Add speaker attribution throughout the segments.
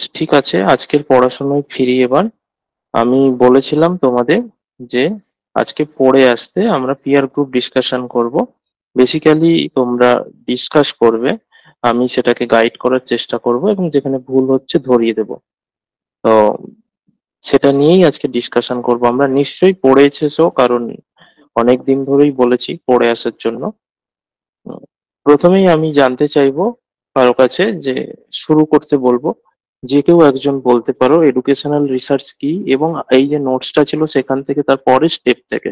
Speaker 1: বেশ ঠিক আছে, আজকের পড়াশোনায় ফিরি এবার। আমি বলেছিলাম তোমাদের যে আজকে পড়ে আসতে আমরা পিয়ার গ্রুপ ডিসকাশন করব। বেসিক্যালি তোমরা ডিসকাস করবে, আমি সেটাকে গাইড করার চেষ্টা করব এবং যেখানে ভুল হচ্ছে ধরিয়ে দেব। তো সেটা নিয়েই আজকে ডিসকাশন করব। আমরা নিশ্চয়ই পড়ে এসেছো, কারণ অনেক দিন ধরেই বলেছি পড়ে আসার জন্য। উম, প্রথমেই আমি জানতে চাইবো কারো কাছে যে শুরু করতে বলবো, যে কেউ একজন বলতে পারো এডুকেশনাল রিসার্চ কি, এবং এই যে নোটসটা ছিল সেখান থেকে তার পরের স্টেপ থেকে,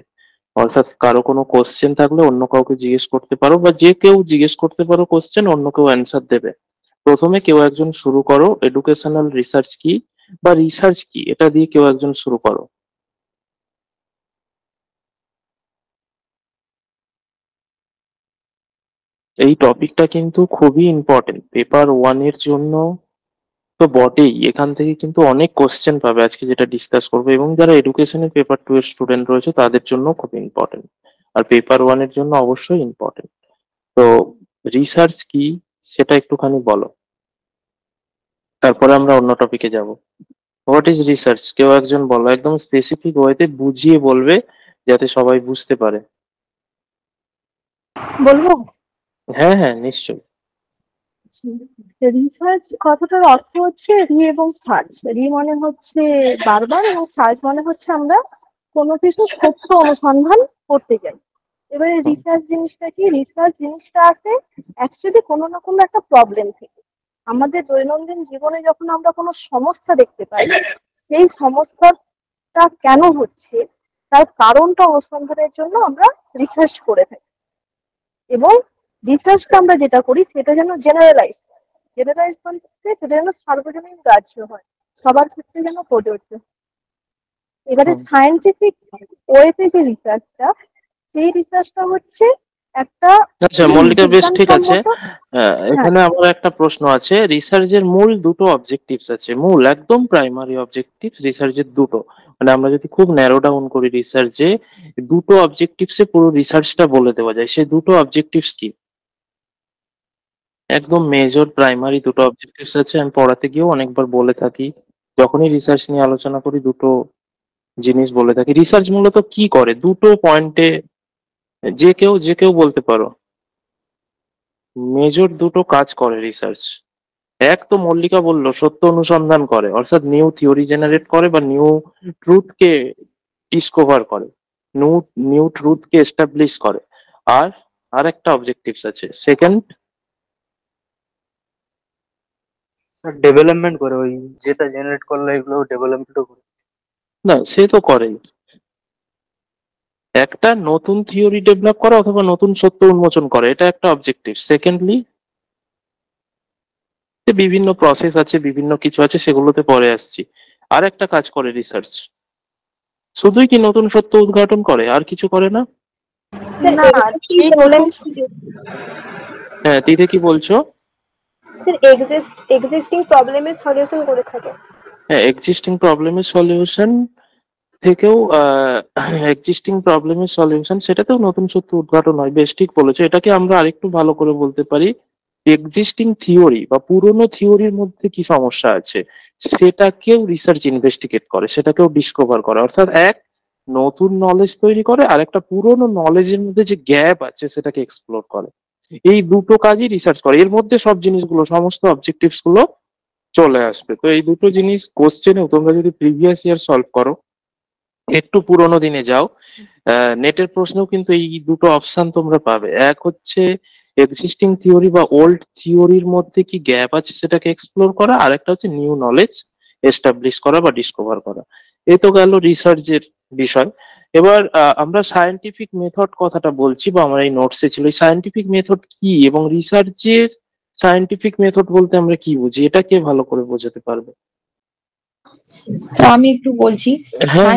Speaker 1: অর্থাৎ কারো কোনো কোশ্চেন থাকলে অন্য কাউকে জিজ্ঞেস করতে পারো, বা যে কেউ জিজ্ঞেস করতে পারো কোশ্চেন, অন্য কেউ অ্যান্সার দেবে। প্রথমে কেউ একজন শুরু করো, এডুকেশনাল রিসার্চ কি বা রিসার্চ কি, এটা দিয়ে কেউ একজন শুরু করো। এই টপিকটা কিন্তু খুবই ইম্পর্টেন্ট পেপার ওয়ান এর জন্য। তো বটেই, এখান থেকে কিন্তু অনেক কোশ্চেন পাবে আজকে যেটা ডিসকাস করবো, এবং যারা এডুকেশনের পেপার টু এর স্টুডেন্ট রয়েছে তাদের জন্য খুব ইম্পর্টেন্ট, আর পেপার ওয়ান এর জন্য অবশ্যই ইম্পর্টেন্ট। তো রিসার্চ কি সেটা একটুখানি বলো, তারপরে আমরা অন্য টপিকে যাব। হোয়াট ইজ রিসার্চ, কেউ একজন বলো, একদম স্পেসিফিক ওয়েতে বুঝিয়ে বলবে যাতে সবাই বুঝতে পারে।
Speaker 2: বলবো।
Speaker 1: হ্যাঁ হ্যাঁ, নিশ্চয়ই।
Speaker 2: রিসার্চ কথাটার অর্থ হচ্ছে রি এবং সার্চ। রি মানে হচ্ছে বারবার, এবং সার্চ মানে হচ্ছে আমরা কোনো কিছু সত্য অনুসন্ধান করতে যাই। এবারে
Speaker 1: হুম,
Speaker 2: রিসার্চ জিনিসটা কি? রিসার্চ জিনিসটা আসে অ্যাকচুয়ালি কোনো না কোনো একটা প্রবলেম থেকে। আমাদের দৈনন্দিন জীবনে যখন আমরা কোনো সমস্যা দেখতে পাই, সেই সমস্যাটা কেন হচ্ছে তার কারণটা অনুসন্ধানের জন্য আমরা রিসার্চ করে থাকি। এবং রিসার্চটা আমরা যেটা করি সেটা যেন জেনারেলাইজ বলতে সেটা যেন সার্বজনীন গ্রাহ্য হয়, সবার ক্ষেত্রে যেন প্রযোজ্য। এবারে
Speaker 1: হুম।
Speaker 2: সায়েন্টিফিক ওয়েতে যে রিসার্চটা, সেই রিসার্চটা হচ্ছে একটা
Speaker 1: আচ্ছা মল্লিকা, বেশ ঠিক আছে।
Speaker 2: বিজ্ঞানসম্মত। হ্যাঁ,
Speaker 1: এখানে আমার একটা প্রশ্ন আছে। রিসার্চের মূল দুটো অবজেক্টিভস আছে, মূল একদম প্রাইমারি অবজেক্টিভ রিসার্চের দুটো। মানে আমরা যদি খুব ন্যারো ডাউন করি রিসার্চে, দুটো অবজেক্টিভসে পুরো রিসার্চটা বলে দেওয়া যায়। সেই দুটো অবজেক্টিভস কি? একদম মেজর প্রাইমারি দুটো অবজেক্টিভস আছে, আমি পড়াতে গিয়েও অনেকবার বলে থাকি। যখনই রিসার্চ নিয়ে আলোচনা করি দুটো জিনিস বলে থাকি। রিসার্চ মূলত কি করে দুটো পয়েন্টে, যে কেউ বলতে পারো। মেজর দুটো কাজ করে রিসার্চ। এক তো মল্লিকা বললো সত্য অনুসন্ধান করে, অর্থাৎ নিউ থিওরি জেনারেট করে বা নিউ ট্রুথকে ডিসকভার করে, নিউ নিউ ট্রুথকে এস্টাবলিশ করে। আর আর একটা অবজেক্টিভস আছে সেকেন্ড।
Speaker 3: ডেভেলপমেন্ট করে, ওই যেটা জেনারেট করলে এগুলো ডেভেলপমেন্টও করে।
Speaker 1: না, সে তো করেই। একটা নতুন থিওরি ডেভেলপ করা অথবা নতুন সত্য উন্মোচন করে, এটা একটা অবজেক্টিভ। সেকেন্ডলি বিভিন্ন প্রসেস আছে, বিভিন্ন কিছু আছে, সেগুলোতে পরে আসছি। আর একটা কাজ করে রিসার্চ, শুধুই কি নতুন সত্য উদ্ঘাটন করে, আর কিছু করে না?
Speaker 2: না, ঠিক বলেন।
Speaker 1: হ্যাঁ, দিদি কি বলছো?
Speaker 4: স্যার এক্সিস্টিং প্রবলেমের সলিউশন করে থাকে।
Speaker 1: হ্যাঁ, এক্সিস্টিং প্রবলেমের সলিউশন থেকেও, এক্সিস্টিং প্রবলেমের সলিউশন সেটাতেও নতুন সত্য উদ্ঘাটন হয়। বেশ ঠিক বলেছো। এটাকে আমরা আরেকটু ভালো করে বলতে পারি, এক্সিস্টিং থিওরি বা পুরোনো থিওরির মধ্যে কি সমস্যা আছে সেটাকেও রিসার্চ ইনভেস্টিগেট করে, সেটাকেও ডিসকভার করে। অর্থাৎ এক নতুন নলেজ তৈরি করে, আর একটা পুরোনো নলেজের মধ্যে যে গ্যাপ আছে সেটাকে এক্সপ্লোর করে। এই দুটো কাজই রিসার্চ করে, এর মধ্যে সব জিনিসগুলো, সমস্ত অবজেক্টিভস গুলো চলে আসবে। তো এই দুটো জিনিস কোশ্চেনেও তোমরা যদি প্রিভিয়াস ইয়ার সলভ করো, একটু পুরোনো দিনে যাও, নেটের প্রশ্নেও কিন্তু এই দুটো অপশন তোমরা পাবে। এক হচ্ছে এক্সিস্টিং থিওরি বা ওল্ড থিওরির মধ্যে কি গ্যাপ আছে সেটাকে এক্সপ্লোর করা, আর একটা হচ্ছে নিউ নলেজ এস্টাবলিশ করা বা ডিসকভার করা। এই তো গেল রিসার্চের বিষয়। এবার আমরা সায়েন্টিফিক মেথড কথাটা বলছি, বা আমার এই নোটসে ছিল। এই সায়েন্টিফিক মেথড কি এবং রিসার্চের সায়েন্টিফিক মেথড বলতে আমরা কি বুঝি, এটা কে ভালো করে বোঝাতে পারবে?
Speaker 5: আমি একটু বলছি।
Speaker 1: হ্যাঁ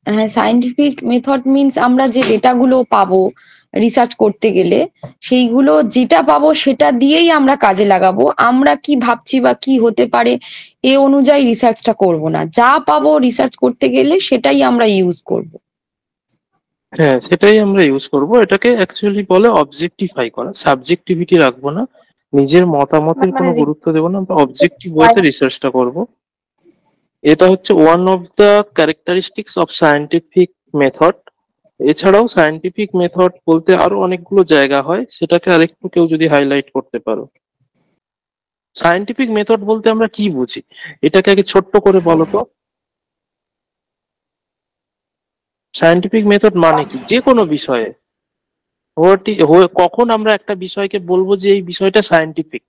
Speaker 1: হ্যাঁ।
Speaker 5: সায়েন্টিফিক মেথড মিন্স আমরা যে ডেটাগুলো পাবো রিসার্চ করতে গেলে, সেইগুলো যেটা পাবো সেটা দিয়েই আমরা কাজে লাগাবো। আমরা কি ভাবছি বা কি হতে পারে এ অনুযায়ী রিসার্চটা করব না, যা পাবো রিসার্চ করতে গেলে সেটাই আমরা ইউজ করব।
Speaker 1: হ্যাঁ, সেটাই আমরা ইউজ করব। এটাকে অ্যাকচুয়ালি বলে অবজেক্টিফাই করা, সাবজেক্টিভিটি রাখবো না। নিজের মতামতের
Speaker 4: মানে
Speaker 1: কোনো গুরুত্ব দেবো না, আমরা অবজেক্টিভ ওয়েতে রিসার্চটা করব। এটা হচ্ছে one of the characteristics of scientific method. এছাড়াও সায়েন্টিফিক মেথড বলতে আরো অনেকগুলো জায়গা হয়, সেটাকে আরেকটু কেউ যদি হাইলাইট করতে পারো। সায়েন্টিফিক মেথড বলতে আমরা কি বুঝি, এটাকে আগে ছোট্ট করে বলো তো। সায়েন্টিফিক মেথড মানে কি যে কোনো বিষয়ে কখন আমরা একটা বিষয়কে বলবো যে এই বিষয়টা সায়েন্টিফিক,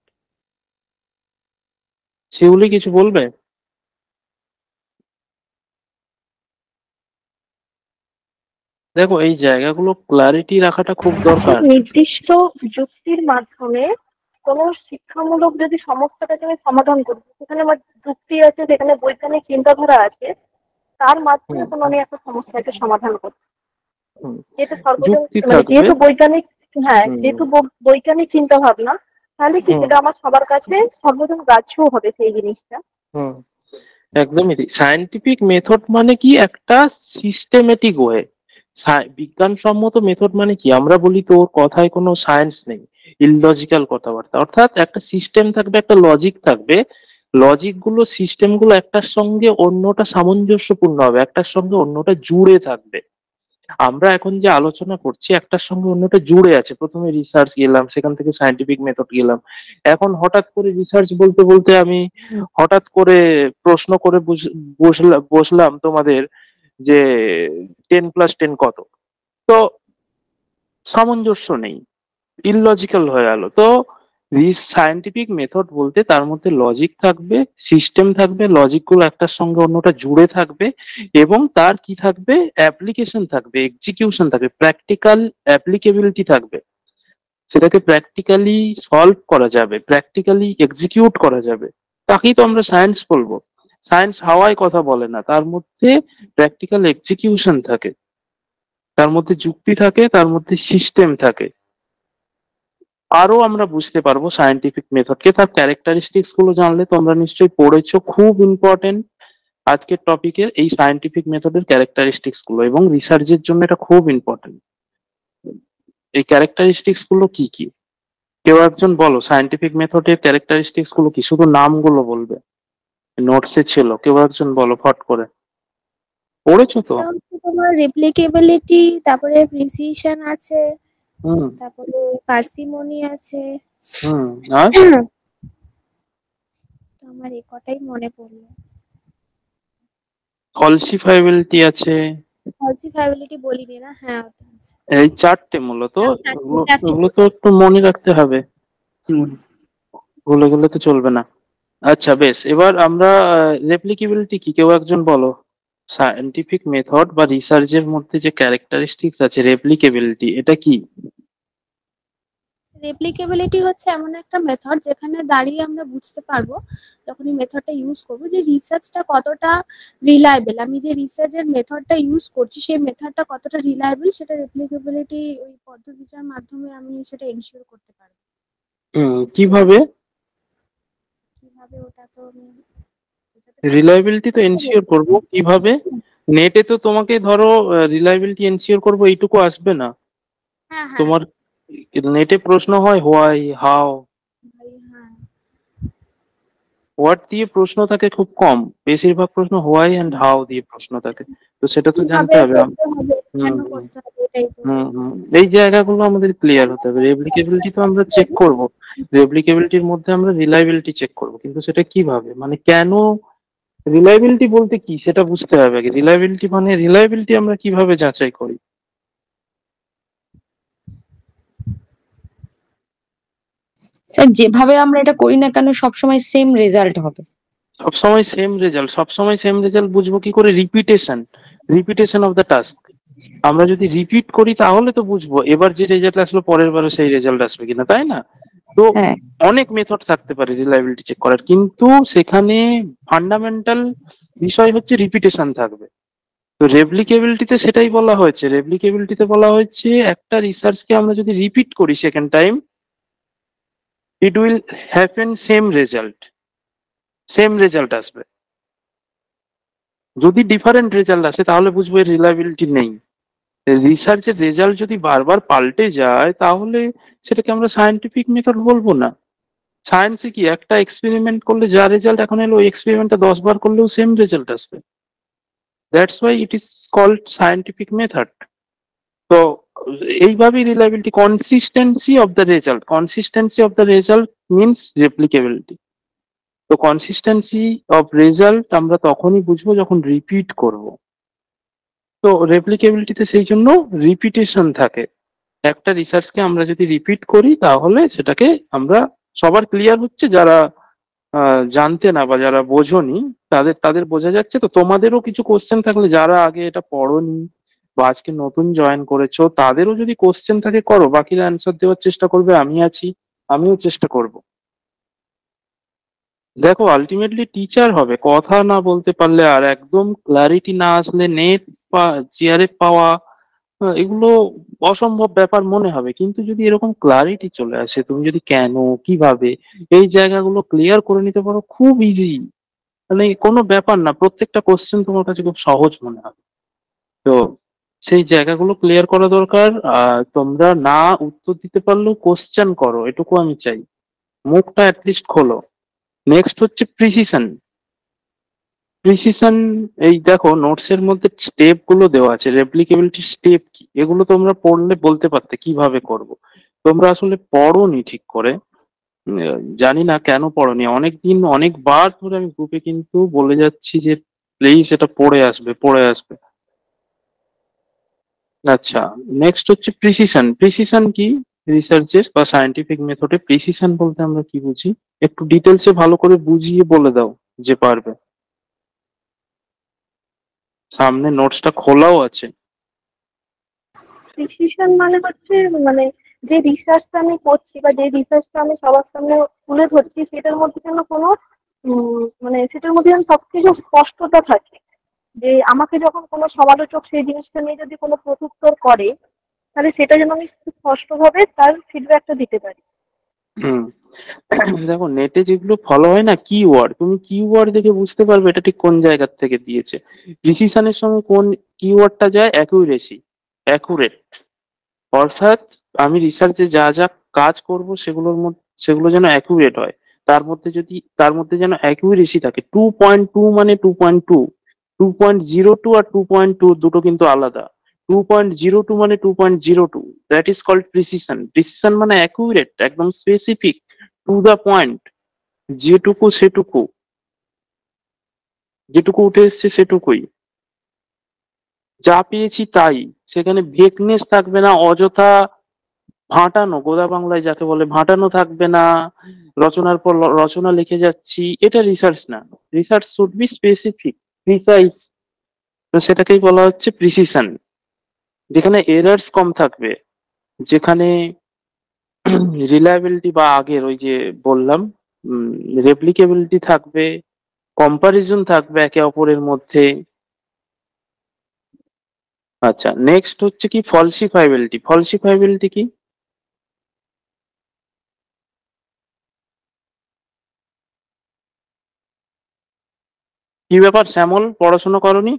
Speaker 1: সেগুলি কিছু বলবে? দেখো, এই জায়গাগুলো ক্লারিটি রাখাটা খুব দরকার।
Speaker 2: নির্দিষ্ট যুক্তির মাধ্যমে কোনো শিক্ষামূলক যদি সমস্যাটাকে আমি সমাধান করি, সেখানে আমার যুক্তি আছে, সেখানে বৈজ্ঞানিক চিন্তাধারা আছে, তার মাধ্যমে
Speaker 1: হুম,
Speaker 2: কোনো আমি একটা সমস্যাকে সমাধান করি।
Speaker 1: হুম,
Speaker 2: যেহেতু সর্বজন
Speaker 1: যুক্তি
Speaker 2: মানে
Speaker 1: থাকবে।
Speaker 2: যেহেতু বৈজ্ঞানিক, হ্যাঁ
Speaker 1: হুম,
Speaker 2: যেহেতু বৈজ্ঞানিক চিন্তা ভাবনা, তাহলে কি
Speaker 1: হুম,
Speaker 2: সেটা আমার সবার কাছে সর্বজন গ্রাহ্য হবে সেই জিনিসটা।
Speaker 1: হুম, একদমই ঠিক। সায়েন্টিফিক মেথড মানে কি একটা সিস্টেমেটিক ওয়ে। বিজ্ঞানসম্মত মেথড মানে কি, আমরা বলি তো ওর কথায় কোনো সায়েন্স নেই, ইললজিক্যাল কথাবার্তা। অর্থাৎ একটা সিস্টেম থাকবে, একটা লজিক থাকবে, লজিক গুলো সিস্টেম গুলো একটার সঙ্গে অন্যটা সামঞ্জস্যপূর্ণ হবে, একটার সঙ্গে অন্যটা জুড়ে থাকবে। আমরা এখন যে আলোচনা করছি একটার সঙ্গে অন্যটা জুড়ে আছে, প্রথমে রিসার্চ গেলাম, সেখান থেকে সায়েন্টিফিক মেথড গেলাম, এখন হঠাৎ করে রিসার্চ বলতে বলতে আমি হঠাৎ করে প্রশ্ন করে বসলাম তোমাদের যে 10+10 কত। তো সামঞ্জস্য নেই, ইললজিক্যাল হয়ে গেল। তো সায়েন্টিফিক মেথড বলতে তার মধ্যে লজিক থাকবে, সিস্টেম থাকবে, লজিক গুলো একটার সঙ্গে অন্যটা জুড়ে থাকবে, এবং তার কি থাকবে, অ্যাপ্লিকেশন থাকবে, এক্সিকিউশন থাকবে, প্র্যাকটিক্যাল অ্যাপ্লিকেবিলিটি থাকবে। সেটাকে প্র্যাকটিক্যালি সলভ করা যাবে, প্র্যাকটিক্যালি এক্সিকিউট করা যাবে, তাকেই তো আমরা সায়েন্স বলবো। সায়েন্স হাওয়ায় কথা বলে না, তার মধ্যে প্র্যাকটিক্যাল এক্সিকিউশন থাকে, তার মধ্যে যুক্তি থাকে, তার মধ্যে সিস্টেম থাকে। আরো আমরা বুঝতে পারবো সায়েন্টিফিক মেথডকে, তার ক্যারেক্টারিস্টিক্স গুলো জানলে তোমরা নিশ্চয়ই পড়েছো, খুব ইম্পর্টেন্ট আজকের টপিকের এই সায়েন্টিফিক মেথডের ক্যারেক্টারিস্টিক্স গুলো, এবং রিসার্চের জন্য এটা খুব ইম্পর্টেন্ট। এই ক্যারেক্টারিস্টিক্স গুলো কি কি, কেউ একজন বলো, সায়েন্টিফিক মেথডের ক্যারেক্টারিস্টিক্স গুলো কি, শুধু নামগুলো বলবে, নোটসে ছিল, কেউ একজন বলো ফট করে, পড়েছো তো?
Speaker 6: এটা হচ্ছে তোমার রেপ্লিকেবিলিটি, তারপরে প্রিসিশন আছে,
Speaker 1: হুম,
Speaker 6: তারপরে পার্সিমনি আছে।
Speaker 1: হুম, আর
Speaker 6: তো আমার এই কটাই মনে পড়লো।
Speaker 1: ফলসিফাইবিলিটি আছে।
Speaker 6: ফলসিফাইবিলিটি বলিনি না, হ্যাঁ ওটা আছে।
Speaker 1: এই চারটে মূলত,
Speaker 6: চারটে
Speaker 1: এগুলো
Speaker 6: চারটে
Speaker 1: এগুলো তো একটু মনে রাখতে হবে, ভুলে গেলে তো চলবে না। আচ্ছা বেশ, এবার আমরা রেপ্লিকেবিলিটি কি, কেউ একজন বলো। সায়েন্টিফিক মেথড বা রিসার্চের মধ্যে যে ক্যারেক্টারিস্টিক্স আছে, রেপ্লিকেবিলিটি এটা কি?
Speaker 6: রেপ্লিকেবিলিটি হচ্ছে এমন একটা মেথড যেখানে দাঁড়িয়ে আমরা বুঝতে পারবো, যখন এই মেথডটা ইউজ করবো, যে রিসার্চটা কতটা রিলায়েবল। আমি যে রিসার্চের মেথডটা ইউজ করছি সেই মেথডটা কতটা রিলায়েবল, সেটা রেপ্লিকেবিলিটি ওই পদ্ধতিটার মাধ্যমে আমি সেটা এনশিওর করতে পারবো।
Speaker 1: কিভাবে?
Speaker 6: কিভাবে ওটা তো আমি বোঝাতে
Speaker 1: রিলায়েবিলিটি তো এনশিওর করবো কিভাবে? নেটে তো তোমাকে ধরো রিলায়েবিলিটি এনশিওর করবো এইটুকু আসবে না।
Speaker 6: হ্যাঁ হ্যাঁ
Speaker 1: তোমার নেটে প্রশ্ন হয় হোয়াই, হাউ,
Speaker 6: হ্যাঁ
Speaker 1: হোয়াট দিয়ে প্রশ্ন থাকে খুব কম, বেশিরভাগ প্রশ্ন হোয়াই অ্যান্ড হাউ দিয়ে প্রশ্ন থাকে। তো সেটা তো জানতে
Speaker 6: কিভাবে
Speaker 1: হবে
Speaker 6: করতে হবে,
Speaker 1: হুম,
Speaker 6: কেন
Speaker 1: হুম,
Speaker 6: করতে হবে, এটাই তো।
Speaker 1: হুম, হুম, এই জায়গাগুলো আমাদের ক্লিয়ার হতে হবে। রেপ্লিকেবিলিটি তো আমরা চেক করব, রেপ্লিকেবিলিটির মধ্যে আমরা রিলায়েবিলিটি চেক করব, কিন্তু সেটা কিভাবে, মানে কেন, রিলায়েবিলিটি বলতে কি সেটা বুঝতে হবে আগে। রিলায়েবিলিটি মানে রিলায়েবিলিটি আমরা কিভাবে যাচাই করি?
Speaker 5: স্যার যেভাবে আমরা এটা করি না কেন সবসময় সেম রেজাল্ট হবে।
Speaker 1: সবসময় সেম রেজাল্ট, সবসময় সেম রেজাল্ট বুঝবো কি করে? Repetition, repetition of the task. আমরা যদি রিপিট করি তাহলে তো বুঝবো এবার যে রেজাল্ট আসলো পরের বারে সেই রেজাল্ট আসবে কিনা, তাই না? তো
Speaker 5: হ্যাঁ,
Speaker 1: অনেক মেথড থাকতে পারে রিলায়েবিলিটি চেক করার, কিন্তু সেখানে ফান্ডামেন্টাল বিষয় হচ্ছে রিপিটেশন থাকবে। তো রেপ্লিকেবিলিটিতে সেটাই বলা হয়েছে, রেপ্লিকেবিলিটিতে বলা হয়েছে একটা রিসার্চকে আমরা যদি রিপিট করি second time, it will happen same result, same result আসবে। যদি ডিফারেন্ট রেজাল্ট আসে তাহলে বুঝবো এর রিলায়েবিলিটি নেই। রিসার্চের রেজাল্ট যদি বারবার পাল্টে যায় তাহলে সেটাকে আমরা সায়েন্টিফিক মেথড বলবো না। সায়েন্সে কি একটা এক্সপেরিমেন্ট করলে যা রেজাল্ট এখন এলো ওই এক্সপেরিমেন্টটা 10 বার করলেও সেম রেজাল্ট আসবে। That's why it is called scientific method. তো এইভাবেই reliability, consistency of the result means replicability. তো কনসিস্টেন্সি অফ রেজাল্ট আমরা তখনই বুঝবো যখন রিপিট করব। তো রেপ্লিকেবিলিটিতে সেই জন্য রিপিটেশন থাকে। একটা রিসার্চকে আমরা যদি রিপিট করি তাহলে সেটাকে আমরা, সবার ক্লিয়ার হচ্ছে যারা জানতে না বা যারা বোঝোনি তাদের তাদের বোঝা যাচ্ছে। তো তোমাদেরও কিছু কোশ্চেন থাকলে যারা আগে এটা পড়োনি বা আজকে নতুন জয়েন করেছো তাদেরও যদি কোশ্চেন থাকে করো, বাকিরা অ্যান্সার দেওয়ার চেষ্টা করবে, আমি আছি, আমিও চেষ্টা করব। দেখো আলটিমেটলি টিচার হবে কথা না বলতে পারলে আর একদম ক্লারিটি না আসলে নেট বা চেয়ারে পাওয়া এগুলো অসম্ভব ব্যাপার মনে হবে। কিন্তু যদি এরকম ক্লারিটি চলে আসে, তুমি যদি কেন কিভাবে এই জায়গাগুলো ক্লিয়ার করে নিতে পারো, খুব ইজি, মানে কোনো ব্যাপার না, প্রত্যেকটা কোশ্চেন তোমার কাছে খুব সহজ মনে হবে। তো সেই জায়গাগুলো ক্লিয়ার করা দরকার। তোমরা না উত্তর দিতে পারলেও কোশ্চেন করো, এটুকু আমি চাই, মুখটা অ্যাটলিস্ট খোলো। নেক্সট হচ্ছে প্রিসিশন। প্রিসিশন, এই দেখো নোটস এর মধ্যে স্টেপ গুলো দেওয়া আছে, রেপ্লিকেবিলিটি স্টেপ কি এগুলো তোমরা পড়লে বলতে পারতে কিভাবে করব। তোমরা আসলে পড়োনি ঠিক করে। জানি না কেন পড়োনি, অনেকদিন অনেকবার ধরে আমি গ্রুপে কিন্তু বলে যাচ্ছি যে প্লিজ এটা পড়ে আসবে পড়ে আসবে। আচ্ছা, নেক্সট হচ্ছে প্রিসিশন। প্রিসিশন কি? রিসার্চের বা সায়েন্টিফিক মেথডে প্রিসিশন বলতে আমরা কি বুঝি, একটু ডিটেলসে ভালো করে বুঝিয়ে বলে দাও যে পারবে। সামনে নোটসটা খোলাও আছে।
Speaker 2: প্রিসিশন মানে হচ্ছে, মানে যে রিসার্চটা আমি করছি বা যে রিসার্চটা আমি সবার সামনে তুলে ধরছি সেটার মধ্যে যেন কোনো মানে সেটার মধ্যে যেন সবকিছু স্পষ্টতা থাকে। যে আমাকে যখন কোনো সমালোচক সেই জিনিসটা নিয়ে যদি কোনো প্রত্যুত্তর করে, তাহলে সেটা যেন আমি খুব স্পষ্টভাবে তার ফিডব্যাকটা দিতে পারি।
Speaker 1: হুম। দেখো নেটে যেগুলো ফলো হয় না কিওয়ার্ড, তুমি কিওয়ার্ড দেখে বুঝতে পারবে এটা ঠিক কোন জায়গা থেকে দিয়েছে। প্রিসিশনের সঙ্গে কোন কিওয়ার্ডটা যায়? Accuracy, accurate. অর্থাৎ আমি রিসার্চে যা যা কাজ করব সেগুলোর মধ্যে সেগুলো যেন অ্যাকুরেট হয়। তার মধ্যে যেন অ্যাকুরেসি থাকে। 2.2 মানে 2.2, 2.02 আর 2.2 দুটো কিন্তু আলাদা। 2.02 মানে 2.02, that is called precision. Precision মানে অ্যাকুরেট, একদম স্পেসিফিক, টু দ্য পয়েন্ট, যেটুকু সেটুকু, যেটুকু উঠে এসছে সেটুকুই, যা পেয়েছি তাই, সেখানে ভেকনেস থাকবে না, অযথা ভাঁটানো, গোদা বাংলায় যাকে বলে ভাঁটানো থাকবে না, রচনার পর রচনা লিখে যাচ্ছি, এটা রিসার্চ না। Research should be specific, precise. তো সেটাকেই বলা হচ্ছে প্রিসিশন, যেখানে এরার্স কম থাকবে, যেখানে রিলায়েবিলিটি বা আগের ওই যে বললাম রেপ্লিকেবিলিটি থাকবে, কম্পারিজন থাকবে একে অপরের মধ্যে। আচ্ছা, নেক্সট হচ্ছে কি ফলসিফাইবিলিটি। ফলসিফাইবিলিটি কি? কি ব্যাপার শ্যামল, পড়াশোনা করনি?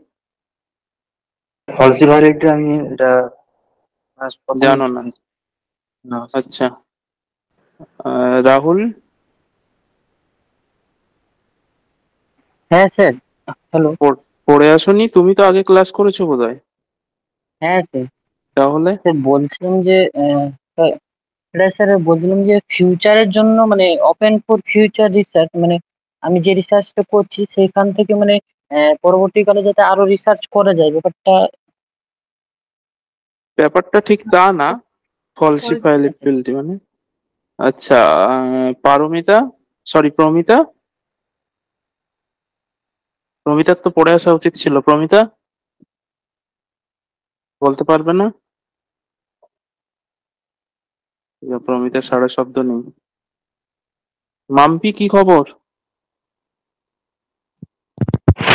Speaker 3: ফলসিফাইড আমি এটা প্রথম
Speaker 1: জানো না?
Speaker 3: শুনছি। না।
Speaker 1: আচ্ছা, রাহুল?
Speaker 7: হ্যাঁ স্যার। হ্যালো।
Speaker 1: পড়ে আসোনি? তুমি তো আগে ক্লাস করেছো বোধহয়।
Speaker 7: হ্যাঁ স্যার।
Speaker 1: তাহলে
Speaker 7: স্যার বলছিলাম যে স্যার, এটা স্যার বলছিলাম যে ফিউচারের জন্য মানে ওপেন ফর ফিউচার রিসার্চ, মানে আমি যে রিসার্চটা করছি সেখান থেকে মানে পরবর্তীকালে যাতে আরো রিসার্চ করা যায় ব্যাপারটা।
Speaker 1: ব্যাপারটা ঠিক তা না। ফলসিফাইবিলিটি মানে, আচ্ছা, পারমিতা, সরি প্রমিতা, প্রমিতার তো পড়ে আসা উচিত ছিল। প্রমিতা বলতে পারবে না? প্রমিতার সারা শব্দ নেই। মাম্পি কি খবর?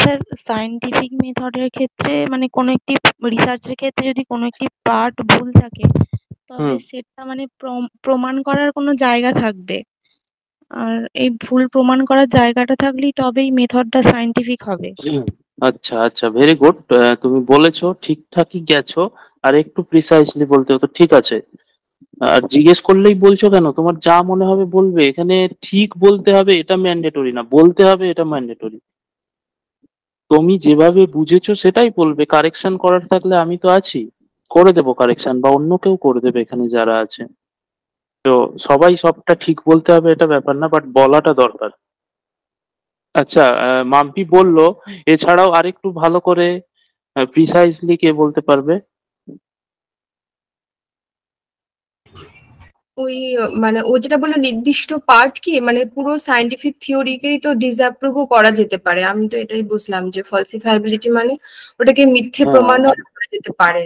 Speaker 8: স্যার সায়েন্টিফিক মেথডের ক্ষেত্রে মানে কোনো একটি রিসার্চের ক্ষেত্রে যদি কোনো একটি পার্ট ভুল থাকে তবে সেটা মানে প্রমাণ করার কোনো জায়গা থাকবে। আর এই ভুল প্রমাণ করার জায়গাটা থাকলেই তবেই মেথডটা সায়েন্টিফিক হবে।
Speaker 1: আচ্ছা আচ্ছা, ভেরি গুড। তুমি বলেছো ঠিকঠাকই গেছো, আর একটু প্রিসাইসলি বলতে হতো। ঠিক আছে, আর জিজ্ঞেস করলেই বলছো কেন? তোমার যা মনে হবে বলবে। এখানে ঠিক বলতে হবে এটা ম্যান্ডেটরি না, বলতে হবে এটা ম্যান্ডেটরি। তুমি যেভাবে বুঝেছো সেটাই বলবে। কারেকশন করার থাকলে আমি তো আছি, করে দেবো কারেকশন, বা অন্য কেউ করে দেবে এখানে যারা আছে। তো সবাই সবটা ঠিক বলতে হবে এটা ব্যাপার না, বাট বলাটা দরকার। আচ্ছা, মাম্পি বললো এছাড়াও আরেকটু ভালো করে প্রিসাইজলি কে বলতে পারবে?
Speaker 9: ওই মানে ও যেটা বললো নির্দিষ্ট পার্ট কি, মানে পুরো সায়েন্টিফিক থিওরিকেই তো ডিসঅ্যাপ্রুভও করা যেতে পারে। আমি তো এটাই বুঝলাম যে ফলসিফাইবিলিটি মানে ওটাকে মিথ্যে
Speaker 1: হ্যাঁ,
Speaker 9: প্রমাণও করা যেতে পারে।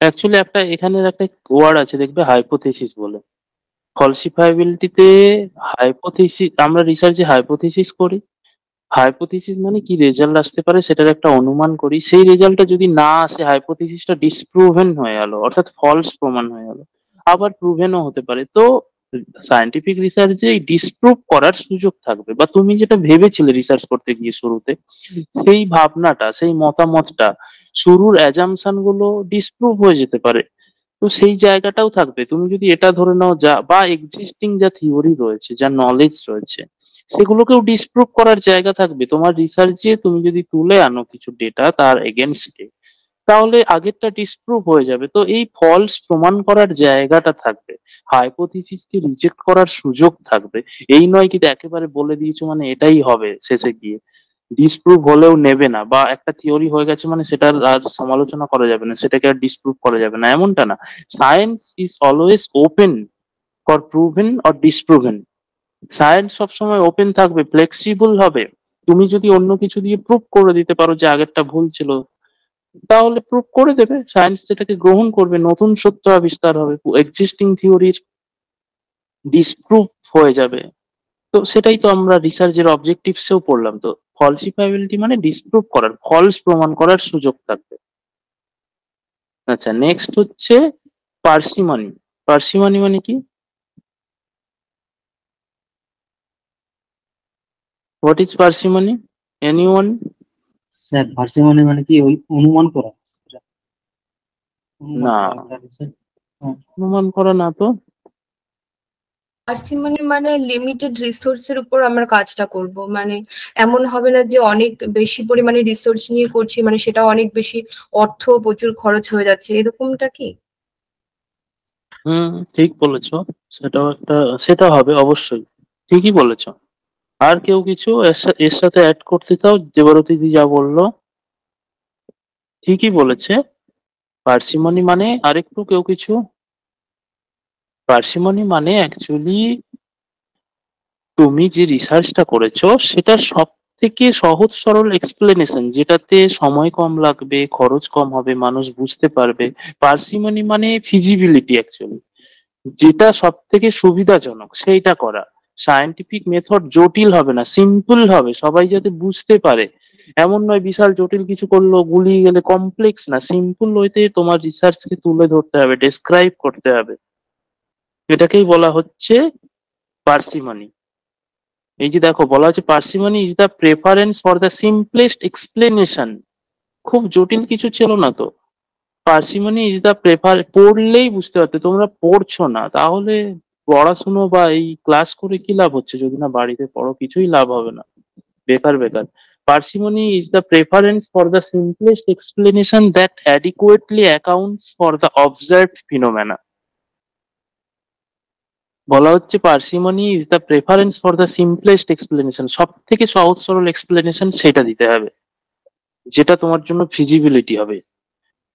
Speaker 1: অ্যাকচুয়ালি একটা এখানের একটা ওয়ার্ড আছে দেখবে, হাইপোথেসিস বলে। ফলসিফাইবিলিটিতে হাইপোথেসিস, আমরা রিসার্চে হাইপোথেসিস করি। হাইপোথেসিস মানে কি রেজাল্ট আসতে পারে সেটার একটা অনুমান করি, সেই রেজাল্টটা যদি না আসে হাইপোথেসিসটা ডিসপ্রুভেন হয়ে গেল, অর্থাৎ ফলস প্রমাণ হয়ে গেল। আবার প্রুভেনও হতে পারে। তো সায়েন্টিফিক রিসার্চে এই ডিসপ্রুভ করার সুযোগ থাকবে, বা তুমি যেটা ভেবেছিলে রিসার্চ করতে গিয়ে শুরুতে, সেই ভাবনাটা সেই মতামতটা শুরুর অ্যাজাম্পশন গুলো ডিসপ্রুভ হয়ে যেতে পারে। তো সেই জায়গাটাও থাকবে। তুমি যদি এটা ধরে নাও যা, বা এক্সিস্টিং যা থিওরি রয়েছে, যা নলেজ রয়েছে, সেগুলোকেও ডিসপ্রুভ করার জায়গা থাকবে তোমার রিসার্চে। তুমি যদি তুলে আনো কিছু ডেটা তার এগেনস্টে, তাহলে আগেরটা ডিসপ্রুভ হয়ে যাবে। তো এই ফলস প্রমাণ করার জায়গাটা থাকবে, হাইপোথিসিসকে রিজেক্ট করার সুযোগ থাকবে। এই নয় কিন্তু একেবারে বলে দিয়েছো মানে এটাই হবে, শেষে গিয়ে ডিসপ্রুভ হলেও নেবে না, বা একটা থিওরি হয়ে গেছে মানে সেটার আর সমালোচনা করা যাবে না, সেটাকে আর ডিসপ্রুভ করা যাবে না, এমনটা না। Science is always open for proven or disproven. Science সবসময় ওপেন থাকবে, ফ্লেক্সিবল হবে। তুমি যদি অন্য কিছু দিয়ে প্রুভ করে দিতে পারো যে আগেরটা ভুল ছিল, তাহলে প্রুভ করে দেবে, সায়েন্স সেটাকে গ্রহণ করবে, নতুন সত্য আবিষ্কার হবে, এক্সিস্টিং থিওরির ডিসপ্রুভ হয়ে যাবে। তো সেটাই তো আমরা রিসার্চের অবজেক্টিভসেও পড়লাম। তো ফলসিফাইবিলিটি মানে ডিসপ্রুভ করার, ফলস প্রমাণ করার সুযোগ থাকবে। আচ্ছা, নেক্সট হচ্ছে পার্সিমনি। পার্সিমনি মানে কি? What is parsimony? Anyone?
Speaker 3: Sir parsimony মানে কি ওই অনুমান করা, এটা অনুমান
Speaker 1: না,
Speaker 3: করা একটা research। হ্যাঁ।
Speaker 1: অনুমান করা না তো।
Speaker 9: পার্সিমনি মানে লিমিটেড রিসোর্সের উপর আমরা কাজটা করব, মানে এমন হবে না যে অনেক বেশি পরিমাণে রিসোর্স নিয়ে করছি, মানে সেটা অনেক বেশি অর্থ প্রচুর খরচ হয়ে যাচ্ছে, এরকমটা কি?
Speaker 1: ঠিক বলেছো। সেটাও একটা, সেটা হবে অবশ্যই, ঠিকই বলেছো। আর কেউ কিছু এর সাথে অ্যাড করতে চাও? দেবরতী দি যা বললো ঠিকই বলেছে। পার্সিমনি মানে আরেকটু কেউ কিছু? পার্সিমনি মানে অ্যাকচুয়ালি তুমি যে রিসার্চটা করেছো সেটা সব থেকে সহজ সরল এক্সপ্লেনেশন, যেটাতে সময় কম লাগবে, খরচ কম হবে, মানুষ বুঝতে পারবে। পার্সিমনি মানে ফিজিবিলিটি অ্যাকচুয়ালি, যেটা সব থেকে সুবিধাজনক সেইটা করা। সায়েন্টিফিক মেথড জটিল হবে না, সিম্পল হবে, সবাই যাতে বুঝতে পারে। এমন নয় বিশাল জটিল কিছু করলো গুলিয়ে গেলে, কমপ্লেক্স না, সিম্পল ওয়েতে তোমার রিসার্চকে তুলে ধরতে হবে, ডেসক্রাইব করতে হবে। এটাকেই বলা হচ্ছে পার্সিমনি। এই যে দেখো বলা হচ্ছে parsimony is the preference for the simplest explanation. খুব জটিল কিছু ছিল না তো। পার্সিমনি ইজ দ্য প্রেফার, পড়লেই বুঝতে পারতে, তোমরা পড়ছো না তাহলে পড়াশুনো বা এই ক্লাস করে কি লাভ হচ্ছে যদি না বাড়িতে পড়ো? কিছুই লাভ হবে না, বেকার বেকার। Parsimony is the preference for the simplest explanation that adequately accounts for the observed phenomena. বলা হচ্ছে parsimony is the preference for the simplest explanation, সব থেকে সহজ সরল এক্সপ্লেনেশন সেটা দিতে হবে, যেটা তোমার জন্য ফিজিবিলিটি হবে।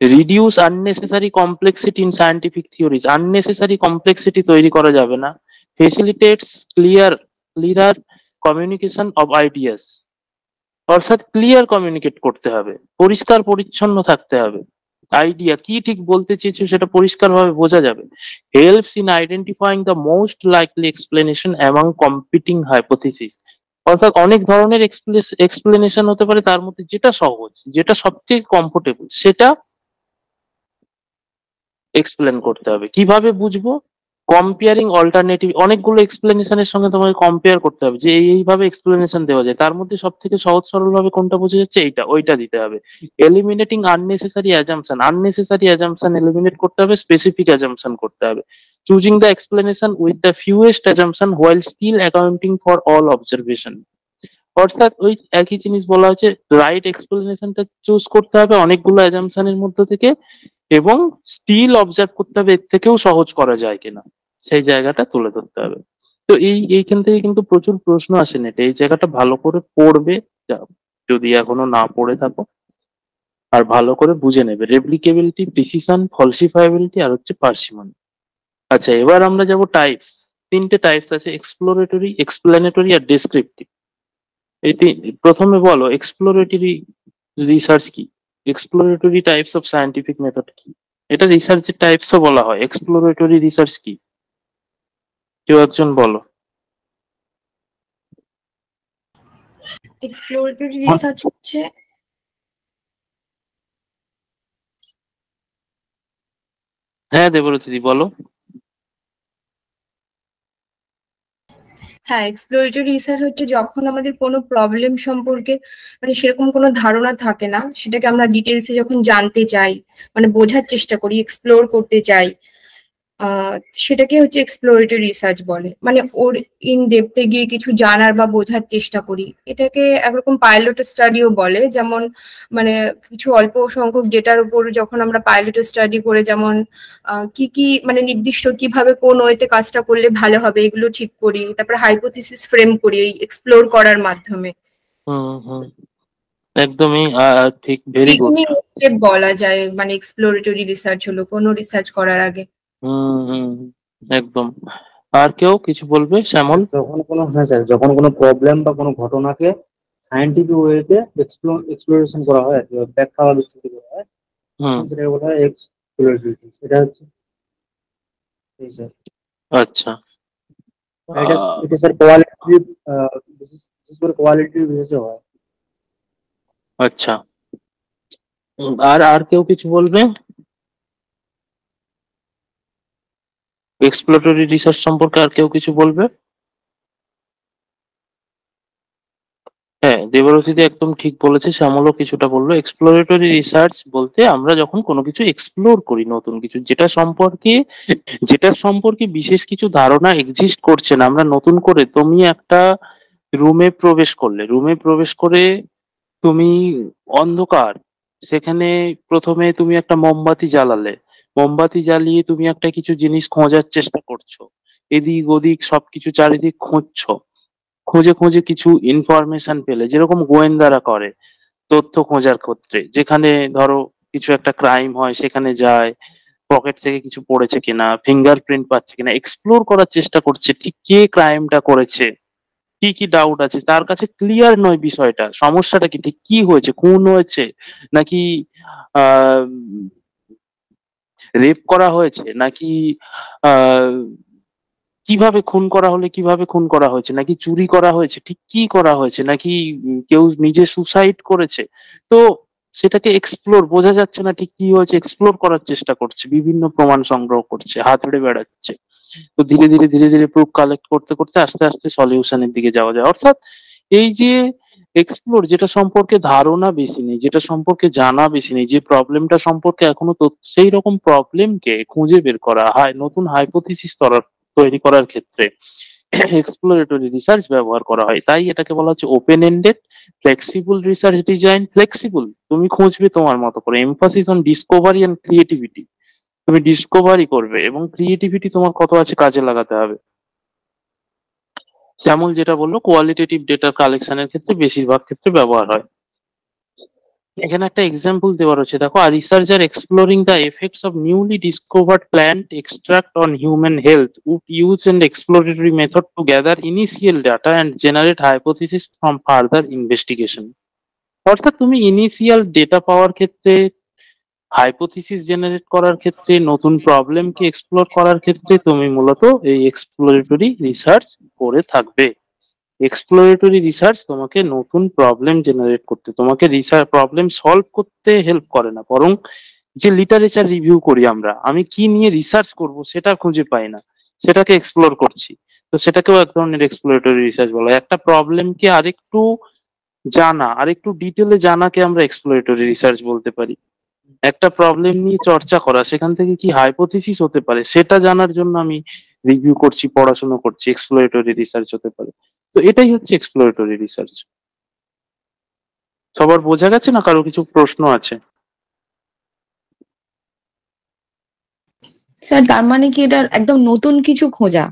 Speaker 1: Reduce unnecessary complexity in scientific theories, unnecessary complexity তৈরি করা যাবে না। ফেসিলিটেটস ক্লিয়ার কমিউনিকেশন অফ আইডিয়াস, অর্থাৎ ক্লিয়ার কমিউনিকেট করতে হবে, পরিষ্কার পরিচ্ছন্ন থাকতে হবে। আইডিয়া কি ঠিক বলতে চেয়েছো সেটা পরিষ্কারভাবে বোঝা যাবে। Helps in identifying the most likely explanation among competing hypothesis, অর্থাৎ অনেক ধরনের এক্সপ্লেনেশন হতে পারে, তার মধ্যে যেটা সহজ, যেটা সবচেয়ে কমফোর্টেবল, সেটা এক্সপ্লেন করতে হবে। কিভাবে বুঝবো? কম্পেয়ারিং অল্টারনেটিভ, অনেকগুলো এক্সপ্লেনেশনের সঙ্গে তোমাকে কম্পেয়ার করতে হবে যে এইভাবে এক্সপ্লেনেশন দেওয়া যায়, তার মধ্যে সব থেকে সহজ সরল ভাবে কোনটা বোঝা যাচ্ছে এইটা, ওইটা দিতে হবে। এলিমিনেটিং আননেসেসারি অ্যাজাম্পশন এলিমিনেট করতে হবে, স্পেসিফিক অ্যাজাম্পশন করতে হবে। Choosing the explanation with the fewest assumption while still accounting for all observation. অর্থাৎ ওই একই জিনিস বলা হচ্ছে, রাইট এক্সপ্লেনেশনটা চুজ করতে হবে অনেকগুলো অ্যাজাম্পশনের মধ্যে থেকে, এবং স্টিল অবজার্ভ করতে হবে এর থেকেও সহজ করা যায় কিনা, সেই জায়গাটা তুলে ধরতে হবে। তো এইখান থেকে কিন্তু প্রচুর প্রশ্ন আসে নেটে, এই জায়গাটা ভালো করে পড়বে যদি এখনো না পড়ে থাকো, আর ভালো করে বুঝে নেবে। রেপ্লিকেবিলিটি, প্রিসিশন, ফলসিফাইবিলিটি আর হচ্ছে পার্সিমনি। আচ্ছা, এবার আমরা যাব টাইপস। তিনটে টাইপস আছে, এক্সপ্লোরেটরি, এক্সপ্লেনেটরি আর ডেসক্রিপটিভ। প্রথমে বলো এক্সপ্লোরেটরি রিসার্চ কি, exploratory types of scientific method কি। এটা রিসার্চের টাইপসও বলা হয়। এক্সপ্লোরেটরি রিসার্চ কি, কেউ একজন বলো।
Speaker 9: এক্সপ্লোরেটরি রিসার্চ হচ্ছে
Speaker 1: হ্যাঁ দেবরতী বলো।
Speaker 9: হ্যাঁ, এক্সপ্লোরেটরি রিসার্চ হচ্ছে যখন আমাদের কোনো প্রবলেম সম্পর্কে মানে সেরকম কোনো ধারণা থাকে না, সেটাকে আমরা ডিটেলসে যখন জানতে চাই, মানে বোঝার চেষ্টা করি, এক্সপ্লোর করতে চাই, সেটাকে হচ্ছে এক্সপ্লোরেটরি রিসার্চ বলে। মানে ওর ইন ডেপথে গিয়ে কিছু জানার বা বোঝার চেষ্টা করি। এটাকে একরকম পাইলট স্টাডিও বলে। যেমন মানে কিছু অল্প সংখ্যক ডেটার উপর যখন আমরা পাইলট স্টাডি করে, যেমন কি কি মানে নির্দিষ্ট কিভাবে কোন ওয়েতে কাজটা করলে ভালো হবে এগুলো ঠিক করি, তারপর হাইপোথিসিস ফ্রেম করি এই এক্সপ্লোর করার মাধ্যমে।
Speaker 1: হুম, একদমই ঠিক, ভেরি গুড।
Speaker 9: বিগিনিং স্টেপ বলা যায়, মানে এক্সপ্লোরেটরি রিসার্চ হলো কোনো রিসার্চ করার আগে।
Speaker 1: হুম, একদম। আর কেউ কিছু বলবে? শ্যামল।
Speaker 3: হ্যাঁ স্যার, যখন কোনো প্রবলেম বা কোনো ঘটনাকে সায়েন্টিফিক ওয়েতে এক্সপ্লোরেশন করা হয় আর কি, ব্যাখ্যা বা বিশ্লেষণ করা হয়, তখন সেটাকে বলা হয় এক্সপ্লোরেটরি। এটা হচ্ছে এই স্যার।
Speaker 1: আচ্ছা,
Speaker 3: এটা স্যার কোয়ালিটিভ, বিশেষ করে কোয়ালিটিভ বেসে হয়।
Speaker 1: আচ্ছা। আর আর কেউ কিছু বলবে এক্সপ্লোরেটরি রিসার্চ সম্পর্কে? আর কেউ কিছু বলবে? হ্যাঁ, দেবরথীদি একদম ঠিক বলেছে, শ্যামলও কিছুটা বললো। এক্সপ্লোরেটরি রিসার্চ বলতে আমরা যখন কোনো কিছু এক্সপ্লোর করি, নতুন কিছু যেটার সম্পর্কে বিশেষ কিছু ধারণা এক্সিস্ট করছে না, আমরা নতুন করে, তুমি একটা রুমে প্রবেশ করে তুমি অন্ধকার, সেখানে প্রথমে তুমি একটা মোমবাতি জ্বালালে, মোমবাতি জ্বালিয়ে তুমি একটা কিছু জিনিস খোঁজার চেষ্টা করছো, এদিক ওদিক সবকিছু চারিদিক খুঁজছো, খুঁজে খুঁজে কিছু ইনফরমেশন পেলে, যেরকম গোয়েন্দারা করে তথ্য খোঁজার ক্ষেত্রে, যেখানে ধরো কিছু একটা ক্রাইম হয় সেখানে যায়, পকেট থেকে কিছু পড়েছে কিনা, ফিঙ্গারপ্রিন্ট পাচ্ছে কিনা, এক্সপ্লোর করার চেষ্টা করছে ঠিক কে ক্রাইমটা করেছে, কি কি ডাউট আছে, তার কাছে ক্লিয়ার নয় বিষয়টা, সমস্যাটা কি, ঠিক কি হয়েছে, খুন হয়েছে নাকি আহ রেপ করা হয়েছে, নাকি আহ কিভাবে খুন করা হলে কিভাবে খুন করা হয়েছে, নাকি চুরি করা হয়েছে, ঠিক কি করা হয়েছে, নাকি কেউ নিজে সুসাইড করেছে। তো সেটাকে এক্সপ্লোর, বোঝা যাচ্ছে না ঠিক কি হয়েছে, এক্সপ্লোর করার চেষ্টা করছে, বিভিন্ন প্রমাণ সংগ্রহ করছে, হাতড়ে বেড়াচ্ছে। তো ধীরে ধীরে প্রুফ কালেক্ট করতে করতে আস্তে আস্তে সলিউশনের দিকে যাওয়া যায়। অর্থাৎ এই যে এক্সপ্লোর, যেটা সম্পর্কে ধারণা বেশি নেই, যেটা সম্পর্কে জানা বেশি নেই, যে প্রবলেমটা সম্পর্কে এখনো সেই রকম প্রবলেমকে খুঁজে বের করা হয়, নতুন হাইপোথিসিস তৈরি করার ক্ষেত্রে এক্সপ্লোরেটরি রিসার্চ ব্যবহার করা হয়। তাই এটাকে বলা হচ্ছে open ended flexible research design. Flexible, তুমি খুঁজবে তোমার মতো করে, emphasis on discovery and creativity, তুমি ডিসকভারি করবে এবং ক্রিয়েটিভিটি তোমার কত আছে কাজে লাগাতে হবে। শ্যামল যেটা বললো, কোয়ালিটেটিভ ডেটা কালেকশনের ক্ষেত্রে বেশিরভাগ ক্ষেত্রে ব্যবহার হয়। এখানে একটা এক্সাম্পল দেওয়া রয়েছে, দেখো, আর researcher exploring the effects of newly discovered plant extract on human health would use an exploratory method to gather initial data and generate hypothesis from further investigation. অর্থাৎ তুমি ইনিশিয়াল ডেটা পাওয়ার ক্ষেত্রে, হাইপোথিসিস জেনারেট করার ক্ষেত্রে, নতুন প্রবলেমকে explore করার ক্ষেত্রে তুমি মূলত এই এক্সপ্লোরেটরি রিসার্চ করে থাকবে। এক্সপ্লোরেটরি রিসার্চ তোমাকে নতুন প্রবলেম জেনারেট করতে, তোমাকে রিসার্চ প্রবলেম সলভ করতে হেল্প করে না, বরং যে লিটারেচার রিভিউ করি আমরা, আমি কি নিয়ে রিসার্চ করব সেটা খুঁজে পাই না, সেটাকে এক্সপ্লোর করছি। তো সেটাকেও এক ধরনের এক্সপ্লোরেটরি রিসার্চ বলা হয়। একটা প্রবলেমকে আরেকটু জানা, আরেকটু ডিটেলে জানাকে আমরা এক্সপ্লোরেটরি রিসার্চ বলতে পারি। একটা প্রবলেম নিয়ে চর্চা করা, সেখান থেকে কি হাইপোথিসিস হতে পারে সেটা জানার জন্য আমি রিভিউ করছি, পড়াশোনা করছি, এক্সপ্লোরেটরি রিসার্চ হতে পারে। তো এটাই হচ্ছে এক্সপ্লোরেটরি রিসার্চ। সবার বোঝা গেছে না, কারো কিছু প্রশ্ন আছে?
Speaker 5: স্যার তার মানে কি এটা একদম নতুন কিছু খোঁজা?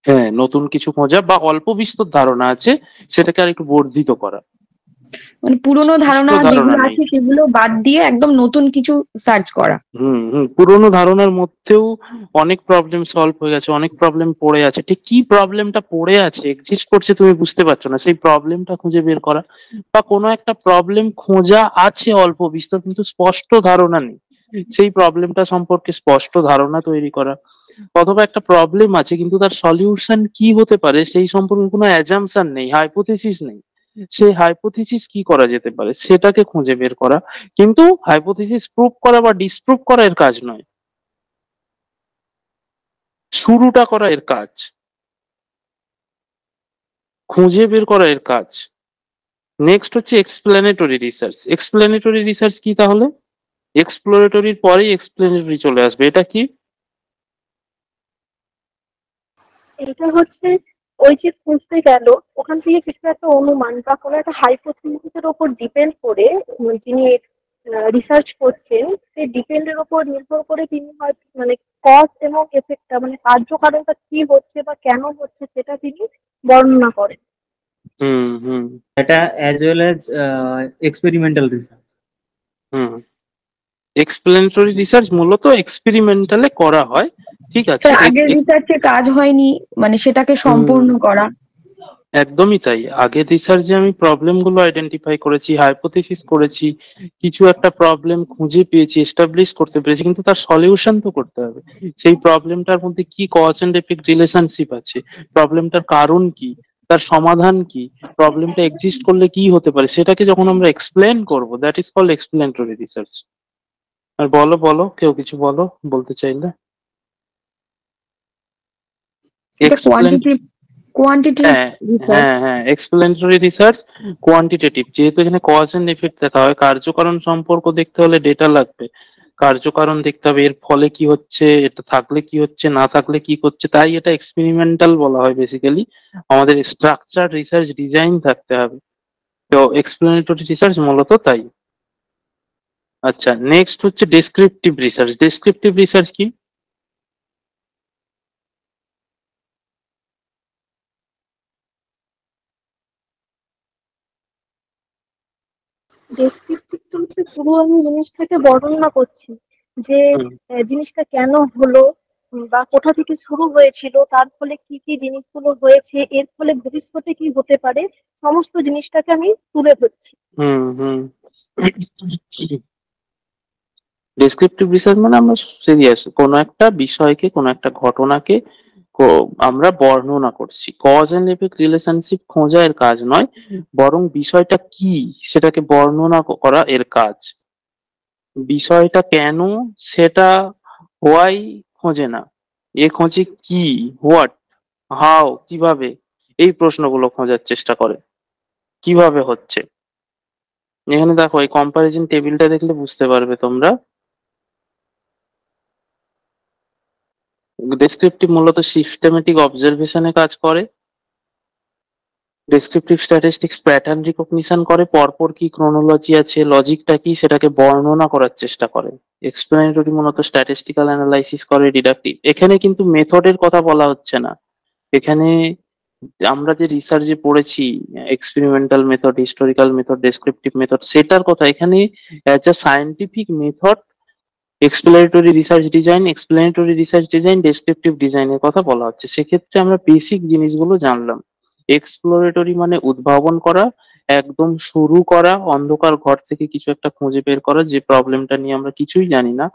Speaker 1: হ্যাঁ, নতুন কিছু খোঁজা বা অল্প বিস্তর ধারণা আছে সেটাকে আর একটু বর্ধিত করা।
Speaker 5: মানে পুরোনো ধারণা
Speaker 1: ধারণা
Speaker 5: যেগুলো
Speaker 1: নেই।
Speaker 5: আছে সেগুলো বাদ দিয়ে একদম নতুন কিছু সার্চ করা।
Speaker 1: পুরোনো ধারণার মধ্যেও অনেক প্রবলেম সলভ হয়ে গেছে, অনেক প্রবলেম পড়ে আছে। ঠিক কি প্রবলেমটা পড়ে আছে, এক্সিস্ট করছে, তুমি বুঝতে পারছো না, সেই প্রবলেমটা খুঁজে বের করা। বা কোনো একটা প্রবলেম খোঁজা আছে অল্প বিস্তর, কিন্তু স্পষ্ট ধারণা নেই, সেই প্রবলেমটা সম্পর্কে স্পষ্ট ধারণা তৈরি করা। অথবা একটা প্রবলেম আছে কিন্তু তার সলিউশন কি হতে পারে সেই সম্পর্কে কোনো অ্যাজাম্পশন নেই, হাইপোথিসিস নেই। সেই হাইপোথিসিস কি করা যেতে পারে সেটাকে খুঁজে বের করা। কিন্তু হাইপোথিসিস প্রুভ করা বা ডিসপ্রুভ করা এর কাজ নয়, শুরুটা করা এর কাজ, খুঁজে বের করা এর কাজ। নেক্সট হচ্ছে এক্সপ্লেনেটরি রিসার্চ। এক্সপ্লেনেটরি রিসার্চ কি তাহলে? এক্সপ্লোরেটরির পরেই এক্সপ্লেনেটরি চলে আসবে, এটা কি?
Speaker 2: এটা হচ্ছে ওই যে খুঁজতে গেল, ওখান থেকে কিছু একটা অনুমান বা কোনো একটা হাইপোথিসিসের ওপর ডিপেন্ড করে যিনি রিসার্চ করছেন সেই ডিপেন্ডের ওপর নির্ভর করে তিনি হয়তো মানে কজ এবং এফেক্টটা মানে কার্যকারণটা কি হচ্ছে বা কেন হচ্ছে সেটা তিনি বর্ণনা করেন।
Speaker 1: হুম।
Speaker 3: এটা as well as experimental research.
Speaker 1: Explanatory research মূলত এক্সপেরিমেন্টালে করা হয়, ঠিক আছে।
Speaker 5: স্যার আগের রিসার্চে কাজ হয়নি মানে সেটাকে সম্পূর্ণ করা।
Speaker 1: একদমই তাই। আগের রিসার্চে আমি প্রবলেম গুলো আইডেন্টিফাই করেছি, হাইপোথিসিস করেছি, কিছু একটা প্রবলেম খুঁজে পেয়েছি, এস্টাবলিশ করতে পেরেছি, কিন্তু তার সলিউশন তো করতে হবে। সেই প্রবলেমটার মধ্যে কি কজ এন্ড এফেক্ট রিলেশনশিপ আছে, প্রবলেমটার কারণ কি, তার সমাধান কি, প্রবলেমটা এক্সিস্ট করলে কি হতে পারে, সেটাকে যখন আমরা এক্সপ্লেন করব, that is called explanatory research. আর বলো বলো, কেউ কিছু বলো বলতে চাইলে।
Speaker 5: Quantity research.
Speaker 1: হ্যাঁ, এক্সপ্লেনেটরি রিসার্চ কোয়ান্টিটেটিভ, যেহেতু এখানে কজ এন্ড এফেক্ট দেখা হয়, কার্যকারণ সম্পর্ক দেখতে হলে ডেটা লাগবে, কার্যকারণ দেখতে হবে, এর ফলে কি হচ্ছে, এটা থাকলে কি হচ্ছে, না থাকলে কি হচ্ছে, তাই এটা এক্সপেরিমেন্টাল বলা হয় বেসিক্যালি। আমাদের স্ট্রাকচার রিসার্চ ডিজাইন থাকতে হবে, তো এক্সপ্লেনেটরি রিসার্চ মূলত তাই। আচ্ছা, নেক্সট হচ্ছে ডেসক্রিপটিভ রিসার্চ। ডেসক্রিপটিভ রিসার্চ কি?
Speaker 2: ডেসক্রিপটিভটা হচ্ছে শুধু আমি জিনিসটাকে বর্ণনা করছি যে
Speaker 1: হুম
Speaker 2: জিনিসটা কেন হলো বা কোথা থেকে শুরু হয়েছিল, তার ফলে কি কি জিনিসগুলো হয়েছে, এর ফলে ভবিষ্যতে কি হতে পারে, সমস্ত জিনিসটাকে আমি তুলে ধরছি।
Speaker 1: হুম। ডেসক্রিপটিভ রিসার্চ মানে আমরা সিরিয়াস কোনো একটা বিষয়কে, কোনো একটা ঘটনাকে আমরা বর্ণনা করছি। কজ এন্ড এফেক্ট রিলেশনশিপ খোঁজা এর কাজ নয়, বরং বিষয়টা কি সেটাকে বর্ণনা করা এর কাজ। বিষয়টা কেন সেটা হোয়াই খোঁজে না, এ খোঁজে কি, হোয়াট, হাউ, কিভাবে, এই প্রশ্নগুলো খোঁজার চেষ্টা করে, কিভাবে হচ্ছে। এখানে দেখো এই কম্পারিজন টেবিলটা দেখলে বুঝতে পারবে তোমরা। ডেসক্রিপটিভ মূলত সিস্টেমেটিক অবজারভেশনে কাজ করে। ডেসক্রিপটিভ স্ট্যাটিস্টিক্স প্যাটার্ন রিকগনিশন করে, পরপর কি ক্রোনোলজি আছে, লজিকটা কি সেটাকে বর্ণনা করার চেষ্টা করে। এক্সপ্লেনেটরি মূলত স্ট্যাটিস্টিক্যাল অ্যানালাইসিস করে। ডিডাকটিভ, এখানে কিন্তু মেথডের কথা বলা হচ্ছে না, এখানে আমরা যে রিসার্চে পড়েছি experimental method, historical method, descriptive method, সেটার কথা এখানে as a scientific method explanatory research design, descriptive ডিজাইনের কথা বলা হচ্ছে। সেক্ষেত্রে আমরা বেসিক জিনিসগুলো জানলাম। এক্সপ্লোরেটরি মানে উদ্ভাবন করা, একদম শুরু করা, অন্ধকার ঘর থেকে কিছু একটা খুঁজে বের করা, যে প্রবলেমটা নিয়ে আমরা কিছুই জানি না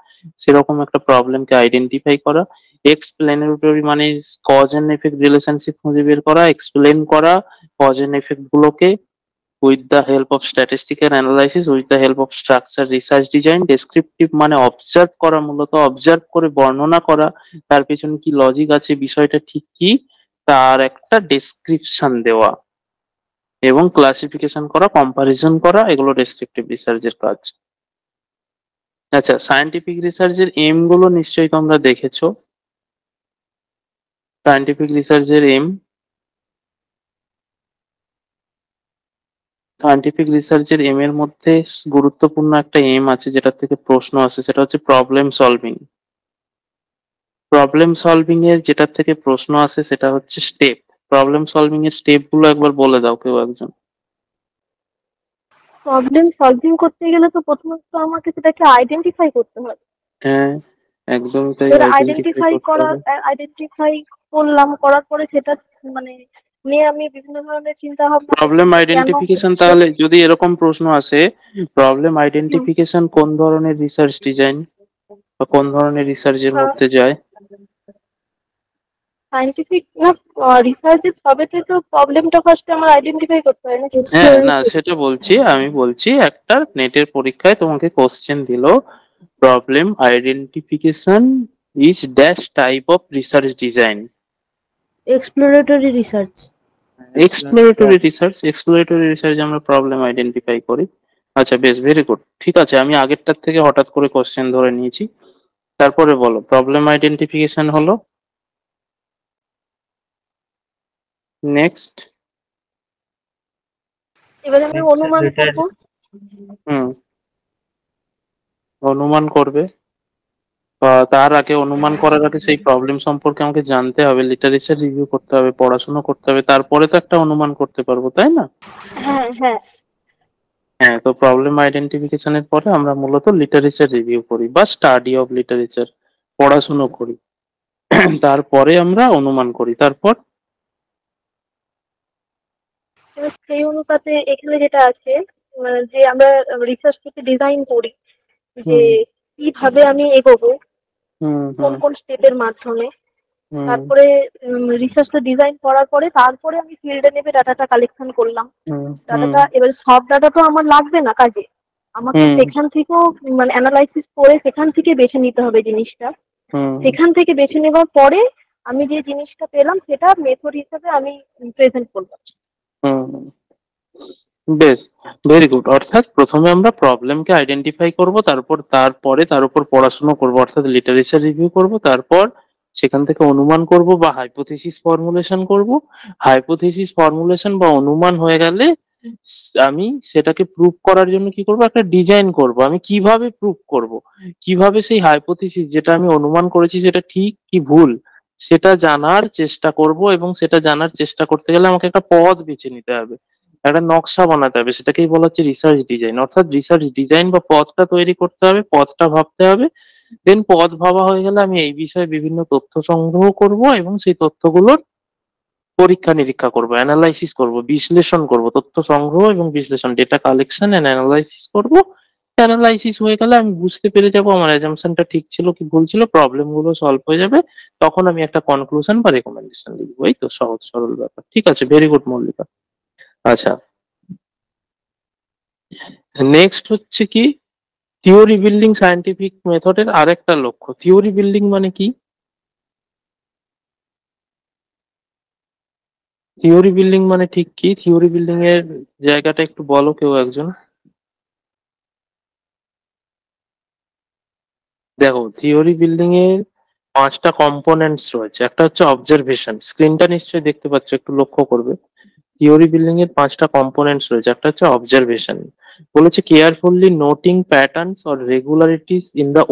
Speaker 1: সেরকম একটা প্রবলেমকে আইডেন্টিফাই করা। এক্সপ্লেনেটরি মানে কজ এন্ড এফেক্ট রিলেশনশিপ খুঁজে বের করা, এক্সপ্লেন করা কজ এন্ড এফেক্ট গুলোকে, with the help of statistical analysis, with the help of structure research design. Descriptive মানে অবজার্ভ করা, মূলত অবজার্ভ করে বর্ণনা করা তার পেছনে কি লজিক আছে, বিষয়টা ঠিক কি, তার একটা ডেসক্রিপশন দেওয়া এবং ক্লাসিফিকেশন করা, কম্পারিজন করা, এগুলো ডেসক্রিপটিভ রিসার্চের কাজ। আচ্ছা, সায়েন্টিফিক রিসার্চের এম গুলো নিশ্চয়ই তোমরা দেখেছো। সায়েন্টিফিক রিসার্চের এম, সায়েন্টিফিক রিসার্চের এম এর মধ্যে গুরুত্বপূর্ণ একটা এম আছে যেটা থেকে প্রশ্ন আসে, সেটা হচ্ছে প্রবলেম সলভিং। প্রবলেম সলভিং এর যেটা থেকে প্রশ্ন আসে সেটা হচ্ছে স্টেপ। প্রবলেম সলভিং এর স্টেপ গুলো একবার বলে দাও কেউ একজন।
Speaker 2: প্রবলেম সলভিং করতে গেলে তো প্রথমত আমাকে সেটাকে আইডেন্টিফাই করতে হবে।
Speaker 1: হ্যাঁ, একদম তাই,
Speaker 2: এবার
Speaker 1: আইডেন্টিফাই করতে হবে।
Speaker 2: আইডেন্টিফাই করলাম, করার পরে সেটা মানে নিয়ে আমি বিভিন্ন ধরনের চিন্তা ভাবনা
Speaker 1: প্রবলেম
Speaker 2: করবো, কেন
Speaker 1: আইডেন্টিফিকেশন,
Speaker 2: হচ্ছে।
Speaker 1: তাহলে যদি এরকম প্রশ্ন আসে, প্রবলেম আইডেন্টিফিকেশন কোন ধরনের রিসার্চ ডিজাইন বা কোন ধরনের রিসার্চের মধ্যে যায়?
Speaker 2: সায়েন্টিফিক না, রিসার্চের সবেতে তো প্রবলেমটা ফার্স্টে আমার আইডেন্টিফাই করতে হয় না?
Speaker 1: হ্যাঁ, না সেটা বলছি, আমি বলছি একটা নেটের পরীক্ষায় তোমাকে কোশ্চেন দিল, problem identification is dash type of research design.
Speaker 10: Exploratory research.
Speaker 1: Exploratory research আমরা প্রবলেম আইডেন্টিফাই করি। আচ্ছা বেশ, ভেরি গুড, ঠিক আছে, আমি আগেরটার থেকে হঠাৎ করে কোশ্চেন ধরে নিয়েছি। তারপরে বলো, প্রবলেম আইডেন্টিফিকেশন হলো, নেক্সট।
Speaker 2: এবার আমি অনুমান করবো।
Speaker 1: অনুমান করবে, তার আগে অনুমান করার আগে সেই প্রবলেম সম্পর্কে আমাকে জানতে হবে, লিটারেচার রিভিউ করতে হবে, পড়াশোনা করতে হবে, তারপরে তো একটা অনুমান করতে পারবো, তাই না?
Speaker 2: হ্যাঁ হ্যাঁ।
Speaker 1: হ্যাঁ, তো প্রবলেম আইডেন্টিফিকেশনের পরে আমরা মূলত লিটারেচার রিভিউ করি বা স্টাডি অফ লিটারেচার, পড়াশোনা করি। তারপরে আমরা অনুমান করি, তারপর
Speaker 2: এবার সেই অনুপাতে এখানে যেটা আছে, যে আমরা রিসার্চটাকে ডিজাইন করি, যে কিভাবে আমি এগোবো, কোন কোন স্টেপের মাধ্যমে। তারপরে রিসার্চটা ডিজাইন করার পরে তারপরে আমি ফিল্ডে নেমে ডাটাটা কালেকশন করলাম। ডাটাটা এবার সব ডাটা তো আমার লাগবে না কাজে, আমাকে সেখান থেকেও মানে অ্যানালাইসিস করে সেখান থেকে বেছে নিতে হবে জিনিসটা। সেখান থেকে বেছে নেওয়ার পরে আমি যে জিনিসটা পেলাম সেটা মেথড হিসেবে আমি প্রেজেন্ট করলাম।
Speaker 1: বেশ, ভেরি গুড। অর্থাৎ প্রথমে আমরা প্রবলেমকে আইডেন্টিফাই করব, তারপরে তার উপর পড়াশোনা করব, অর্থাৎ লিটারেচার রিভিউ করব, তারপর সেখান থেকে অনুমান করব বা হাইপোথিসিস ফর্মুলেশন করব। হাইপোথিসিস ফর্মুলেশন বা অনুমান হয়ে গেলে আমি সেটাকে প্রুভ করার জন্য কি করব, একটা ডিজাইন করব। আমি কিভাবে প্রুভ করব, কিভাবে সেই হাইপোথিসিস যেটা আমি অনুমান করেছি সেটা ঠিক কি ভুল সেটা জানার চেষ্টা করব, এবং সেটা জানার চেষ্টা করতে গেলে আমাকে একটা পথ বেছে নিতে হবে, একটা নকশা বানাতে হবে, সেটাকেই বলা হচ্ছে রিসার্চ ডিজাইন। অর্থাৎ রিসার্চ ডিজাইন বা পথটা তৈরি করতে হবে, পথটা ভাবতে হবে। দেন পথ ভাবা হয়ে গেলে আমি এই বিষয়ে বিভিন্ন তথ্য সংগ্রহ করব এবং সেই তথ্যগুলোর পরীক্ষা নিরীক্ষা করব, অ্যানালাইসিস করব, বিশ্লেষণ করব, তথ্য সংগ্রহ এবং বিশ্লেষণ, ডেটা কালেকশন এন্ড অ্যানালাইসিস করব। অ্যানালাইসিস হয়ে গেলে আমি বুঝতে পেরে যাব আমার অ্যাজাম্পশনটা ঠিক ছিল কি ভুল ছিল, প্রবলেম গুলো সলভ হয়ে যাবে, তখন আমি একটা কনক্লুশন বা রেকমেন্ডেশন লিখবো। এই তো সহজ সরল ব্যাপার, ঠিক আছে, ভেরি গুড মল্লিকা। আচ্ছা, নেক্সট হচ্ছে কি, থিওরি বিল্ডিং সায়েন্টিফিক মেথডের আরেকটা লক্ষ্য। থিওরি বিল্ডিং মানে কি? থিওরি বিল্ডিং মানে ঠিক কি? থিওরি বিল্ডিং এর জায়গাটা একটু বলো কেউ একজন। দেখো, থিওরি বিল্ডিং এর 5টা কম্পোনেন্টস রয়েছে। একটা হচ্ছে অবজারভেশন, স্ক্রিনটা নিশ্চয়ই দেখতে পাচ্ছ, একটু লক্ষ্য করবে। থিওরি বিল্ডিং এর 5টা কম্পোনেন্টস রয়েছে। একটা হচ্ছে অবজারভেশন, বলেছে carefully noting patterns or regularities in the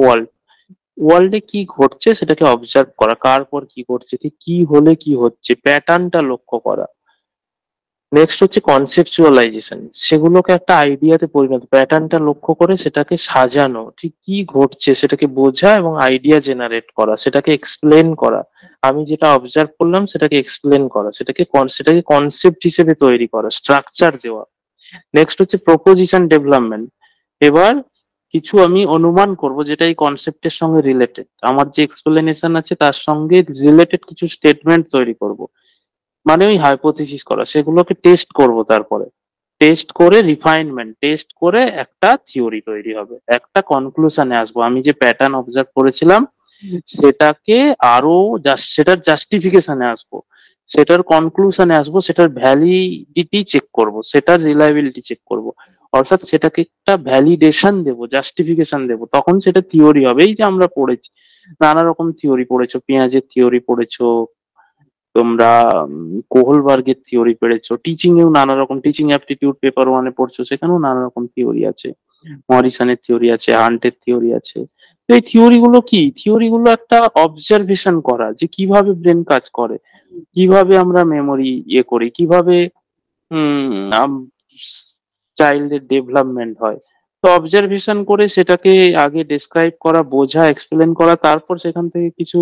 Speaker 1: ওয়ার্ল্ডে কি ঘটছে সেটাকে অবজার্ভ করা, কার পর কি ঘটছে, ঠিক কি হলে কি হচ্ছে, প্যাটার্নটা লক্ষ্য করা। নেক্সট হচ্ছে কনসেপচুয়ালাইজেশন, সেগুলোকে একটা আইডিয়াতে পরিণত, প্যাটার্নটা লক্ষ্য করে সেটাকে সাজানো, ঠিক কি ঘটছে সেটাকে বোঝা এবং আইডিয়া জেনারেট করা, সেটাকে এক্সপ্লেন করা। আমি যেটা অবজার্ভ করলাম সেটাকে এক্সপ্লেন করা, সেটাকে কনসেপ্ট হিসেবে তৈরি করা, স্ট্রাকচার দেওয়া। নেক্সট হচ্ছে প্রপোজিশন ডেভেলপমেন্ট, এবার কিছু আমি অনুমান করব যেটা এই কনসেপ্টের সঙ্গে রিলেটেড, আমার যে এক্সপ্লেনেশন আছে তার সঙ্গে রিলেটেড কিছু স্টেটমেন্ট তৈরি করব, মানে ওই হাইপোথিসিস করা, সেগুলোকে টেস্ট করব তারপরে। টেস্ট করে রিফাইনমেন্ট, টেস্ট করে একটা থিওরি তৈরি হবে, একটা কনক্লুশনে আসবো। আমি যে প্যাটার্ন অবজার্ভ করেছিলাম সেটাকে আরো সেটার জাস্টিফিকেশনে আসবো, সেটার কনক্লুশনে আসবো, সেটার ভ্যালিডিটি চেক করব, সেটার রিলায়েবিলিটি চেক করব, অর্থাৎ সেটাকে একটা ভ্যালিডেশন দেব, জাস্টিফিকেশন দেব, তখন সেটা থিওরি হবে। এই যে আমরা পড়েছি, নানা রকম থিওরি পড়েছো, পেঁয়াজের থিওরি পড়েছো তোমরা, কোহলবার্গের থিওরি পড়েছো, টিচিং এও নানা রকম, টিচিং অ্যাপটিটিউড পেপার ওয়ানে পড়ছো, সেখানেও নানা রকম থিওরি আছে, মরিসনের থিওরি আছে, হান্টের থিওরি আছে। তো এই থিওরি গুলো কি? থিওরি গুলো একটা অবজারভেশন করা, যে কিভাবে ব্রেন কাজ করে, কিভাবে আমরা মেমোরি করি, কিভাবে চাইল্ডের ডেভেলপমেন্ট হয়। তো অবজারভেশন করে সেটাকে আগে ডেসক্রাইব করা, বোঝা, এক্সপ্লেন করা, তারপর সেখান থেকে কিছু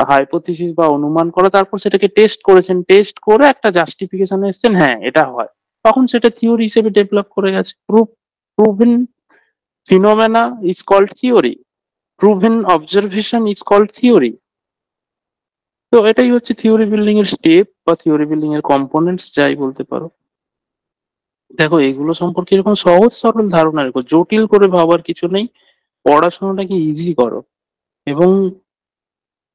Speaker 1: হাইপোথিসিস বা অনুমান করা, তারপর সেটাকে টেস্ট করেছেন, টেস্ট করে একটা জাস্টিফিকেশন এসেছেন, হ্যাঁ এটা হয়, তখন সেটা থিওরি হিসেবে ডেভেলপ করে গেছে। Proven phenomena is called theory, proven observation is called theory. তো এটাই হচ্ছে থিওরি বিল্ডিং এর স্টেপ বা থিওরি বিল্ডিং এর কম্পোনেন্টস, যাই বলতে পারো। দেখো এগুলো সম্পর্কে এরকম সহজ সরল ধারণা রেখো, জটিল করে ভাবার কিছু নেই, পড়াশোনাটাকে ইজি করো, এবং